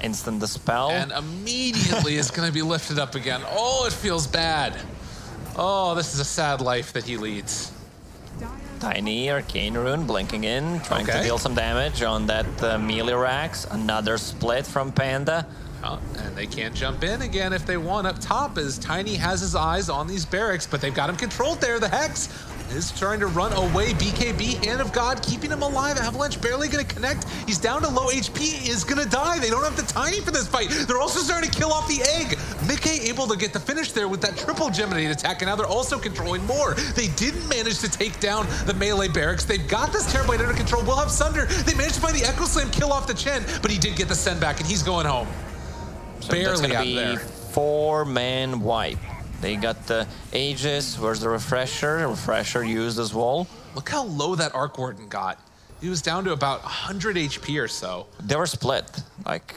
Instant Dispel. And immediately is going to be lifted up again. Oh, it feels bad. Oh, this is a sad life that he leads. Tiny Arcane Rune blinking in, trying to deal some damage on that melee racks. Another split from Panda. And they can't jump in again if they want up top, as Tiny has his eyes on these barracks, but they've got him controlled there. The Hex is trying to run away. BKB, Hand of God, keeping him alive. Avalanche barely going to connect. He's down to low HP, is going to die. They don't have the Tiny for this fight. They're also starting to kill off the egg. Mickey able to get the finish there with that triple Geminate attack, and now they're also controlling more. They didn't manage to take down the melee barracks. They've got this Terrorblade under control. We'll have Sunder. They managed to find the Echo Slam, kill off the Chen, but he did get the send back, and he's going home. So Barely that's out gonna there. be 4-man wipe. They got the Aegis. Where's the Refresher? Refresher used as well. Look how low that Arc Warden got. He was down to about 100 HP or so. They were split. Like,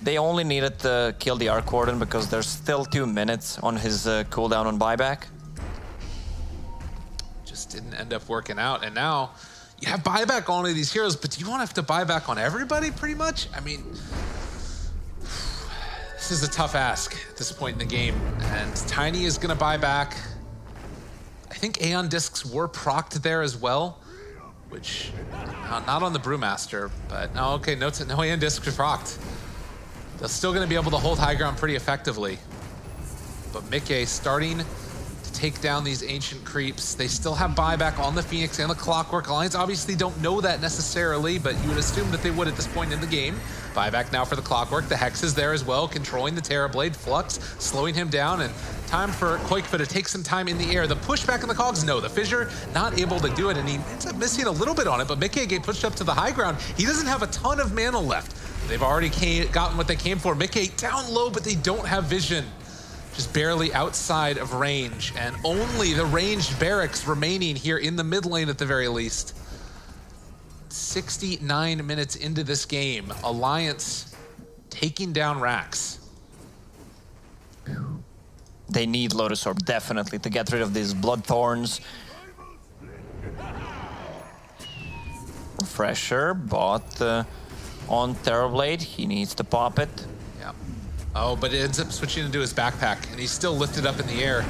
they only needed to kill the Arc Warden because there's still 2 minutes on his cooldown on buyback. Just didn't end up working out. And now you have buyback on all of these heroes, but do you want to have to buy back on everybody pretty much? I mean, this is a tough ask at this point in the game. And Tiny is going to buy back. I think Aeon Discs were procced there as well, which, not on the Brewmaster, but no, okay, no Aeon Discs are procced. They're still going to be able to hold high ground pretty effectively. But Mickey starting to take down these ancient creeps. They still have buyback on the Phoenix and the Clockwork. Alliance obviously don't know that necessarily, but you would assume that they would at this point in the game. Buyback now for the Clockwork. The Hex is there as well, controlling the Terrorblade. Flux slowing him down, and time for Koikfa to take some time in the air. The pushback in the cogs, no. The Fissure not able to do it, and he ends up missing a little bit on it, but Mickey get pushed up to the high ground. He doesn't have a ton of mana left. They've already gotten what they came for. Mickey down low, but they don't have vision. Just barely outside of range, and only the ranged barracks remaining here in the mid lane at the very least. 69 minutes into this game, Alliance taking down Rax. They need Lotus Orb, definitely, to get rid of these Blood Thorns. Refresher, bought on Terrorblade. He needs to pop it. Yeah. Oh, but it ends up switching into his backpack, and he's still lifted up in the air,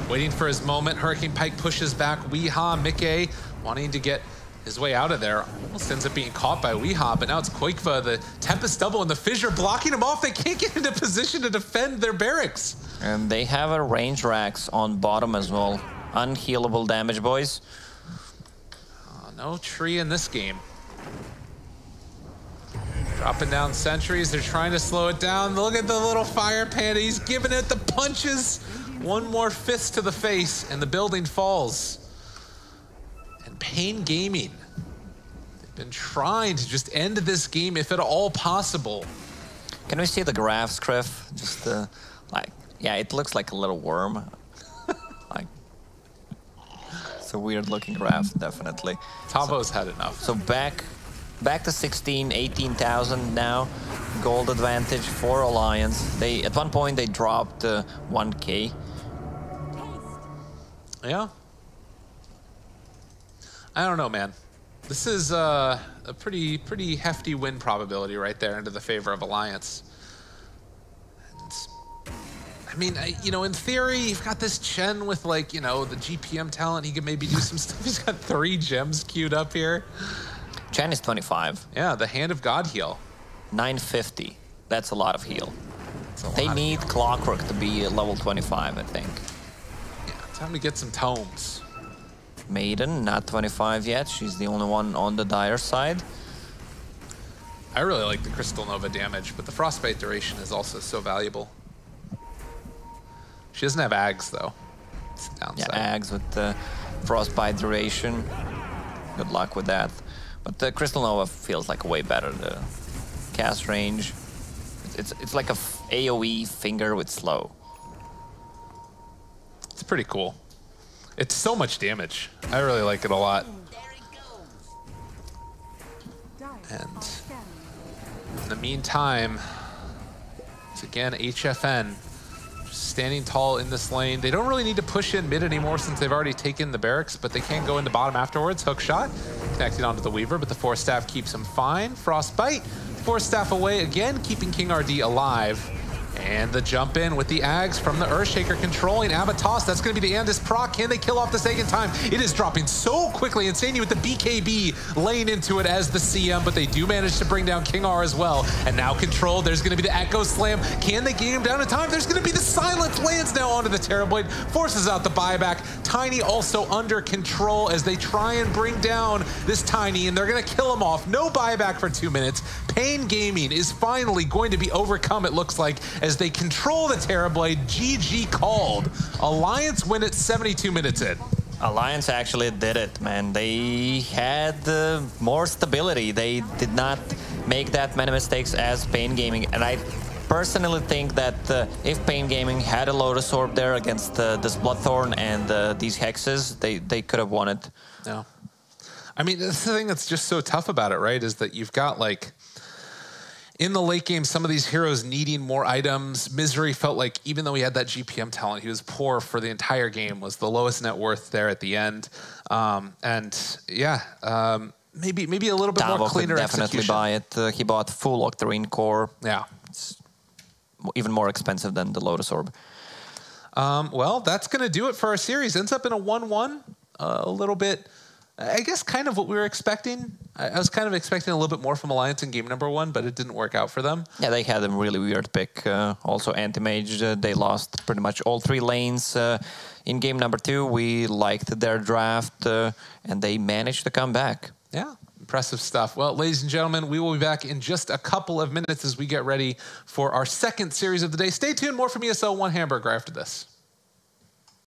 waiting for his moment. Hurricane Pike pushes back. Weehaw, Mickey wanting to get his way out of there. Almost ends up being caught by Weehaw, but now it's Koikfa, the Tempest Double, and the Fissure blocking him off. They can't get into position to defend their barracks. And they have a range Rax on bottom as well. Unhealable damage, boys. No tree in this game. Dropping down sentries. They're trying to slow it down. Look at the little fire panda. He's giving it the punches. One more fist to the face, and the building falls. And paiN Gaming, they've been trying to just end this game if at all possible. Can we see the graphs, Criff? Just like, yeah, it looks like a little worm. Like, it's a weird looking graph, definitely. Tavo's had enough. So back to 16, 18,000 now. Gold advantage for Alliance. They at one point they dropped 1K. Yeah. I don't know, man. This is a pretty hefty win probability right there into the favor of Alliance. And, I mean, you know, in theory, you've got this Chen with, like, you know, the GPM talent. He could maybe do some stuff. He's got 3 gems queued up here. Chen is 25. Yeah, the Hand of God heal. 950. That's a lot of heal. They need Clockwork to be level 25, I think. Yeah, time to get some tomes. Maiden, not 25 yet. She's the only one on the dire side. I really like the Crystal Nova damage, but the Frostbite duration is also so valuable. She doesn't have Ags, though. It's the downside. Yeah, Ags with the Frostbite duration. Good luck with that. But the Crystal Nova feels like way better. The cast range. It's like a AoE finger with slow. It's pretty cool. It's so much damage. I really like it a lot. And in the meantime, it's again HFN just standing tall in this lane. They don't really need to push in mid anymore since they've already taken the barracks, but they can go into bottom afterwards. Hook shot, connecting onto the Weaver, but the Force Staff keeps him fine. Frostbite, Force Staff away again, keeping King RD alive. And the jump in with the Ags from the Earthshaker controlling Abatos. That's going to be the Andis proc. Can they kill off the second time? It is dropping so quickly. Insane with the BKB laying into it as the CM, but they do manage to bring down King R as well. And now controlled. There's going to be the Echo Slam. Can they get him down in time? There's going to be the Silence. Lands now onto the Terrorblade. Forces out the buyback. Tiny also under control as they try and bring down this Tiny, and they're going to kill him off. No buyback for 2 minutes. paiN Gaming is finally going to be overcome, it looks like, as they control the Terrorblade. GG called. Alliance win it 72 minutes in. Alliance actually did it, man. They had more stability. They did not make that many mistakes as paiN Gaming. And I personally think that if paiN Gaming had a Lotus Orb there against this Bloodthorn and these Hexes, they could have won it. No. I mean, that's the thing that's just so tough about it, right? Is that you've got like in the late game, some of these heroes needing more items. Misery felt like even though he had that GPM talent, he was poor for the entire game, was the lowest net worth there at the end. Maybe a little bit Davo more cleaner could definitely execution. buy it. He bought full Octarine core. Yeah. It's even more expensive than the Lotus Orb. Well, that's going to do it for our series. Ends up in a 1-1. A little bit, I guess, kind of what we were expecting. I was kind of expecting a little bit more from Alliance in game number 1, but it didn't work out for them. Yeah, they had a really weird pick. Also, Anti-Mage, they lost pretty much all 3 lanes. In game number 2, we liked their draft, and they managed to come back. Yeah, impressive stuff. Well, ladies and gentlemen, we will be back in just a couple of minutes as we get ready for our second series of the day. Stay tuned. More from ESL One Hamburg right after this.